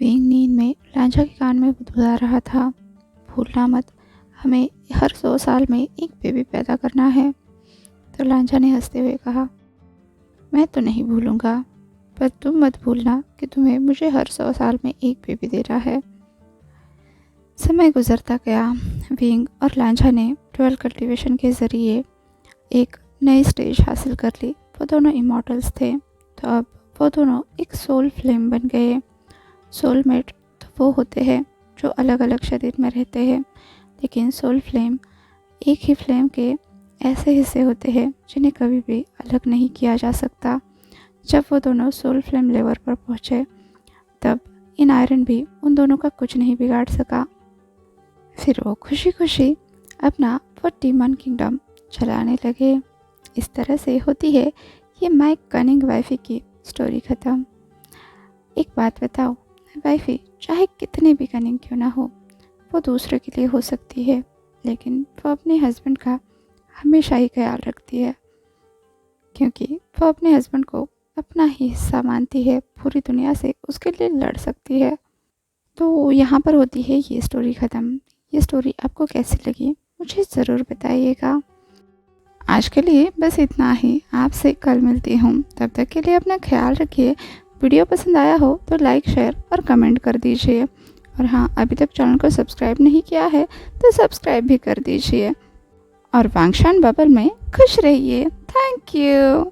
वींग नींद में लांझा के कान में बुदबुदा रहा था, भूलना मत, हमें हर 100 साल में एक बेबी पैदा करना है। तो लांझा ने हंसते हुए कहा, मैं तो नहीं भूलूंगा, पर तुम मत भूलना कि तुम्हें मुझे हर 100 साल में एक बेबी देना है। समय गुजरता गया। वींग और लांझा ने 12 कल्टीवेशन के ज़रिए एक नई स्टेज हासिल कर ली। वो दोनों इमॉर्टल्स थे, तो अब वो दोनों एक सोल फ्लेम बन गए। सोलमेट तो वो होते हैं जो अलग अलग शरीर में रहते हैं, लेकिन सोल फ्लेम एक ही फ्लेम के ऐसे हिस्से होते हैं जिन्हें कभी भी अलग नहीं किया जा सकता। जब वो दोनों सोल फ्लेम लेवल पर पहुँचे तब इन आयरन भी उन दोनों का कुछ नहीं बिगाड़ सका। फिर वो खुशी खुशी अपना वो डीमन किंगडम चलाने लगे। इस तरह से होती है ये माय कनिंग वाइफी की स्टोरी ख़त्म। एक बात बताओ, वाइफी चाहे कितनी भी कनिंग क्यों ना हो, वो दूसरे के लिए हो सकती है, लेकिन वो अपने हस्बैंड का हमेशा ही ख्याल रखती है, क्योंकि वो अपने हस्बैंड को अपना ही हिस्सा मानती है। पूरी दुनिया से उसके लिए लड़ सकती है। तो यहाँ पर होती है ये स्टोरी ख़त्म। ये स्टोरी आपको कैसी लगी मुझे ज़रूर बताइएगा। आज के लिए बस इतना ही। आपसे कल मिलती हूँ, तब तक के लिए अपना ख्याल रखिए। वीडियो पसंद आया हो तो लाइक, शेयर और कमेंट कर दीजिए। और हाँ, अभी तक चैनल को सब्सक्राइब नहीं किया है तो सब्सक्राइब भी कर दीजिए। और वांगशान बबल में खुश रहिए। Thank you.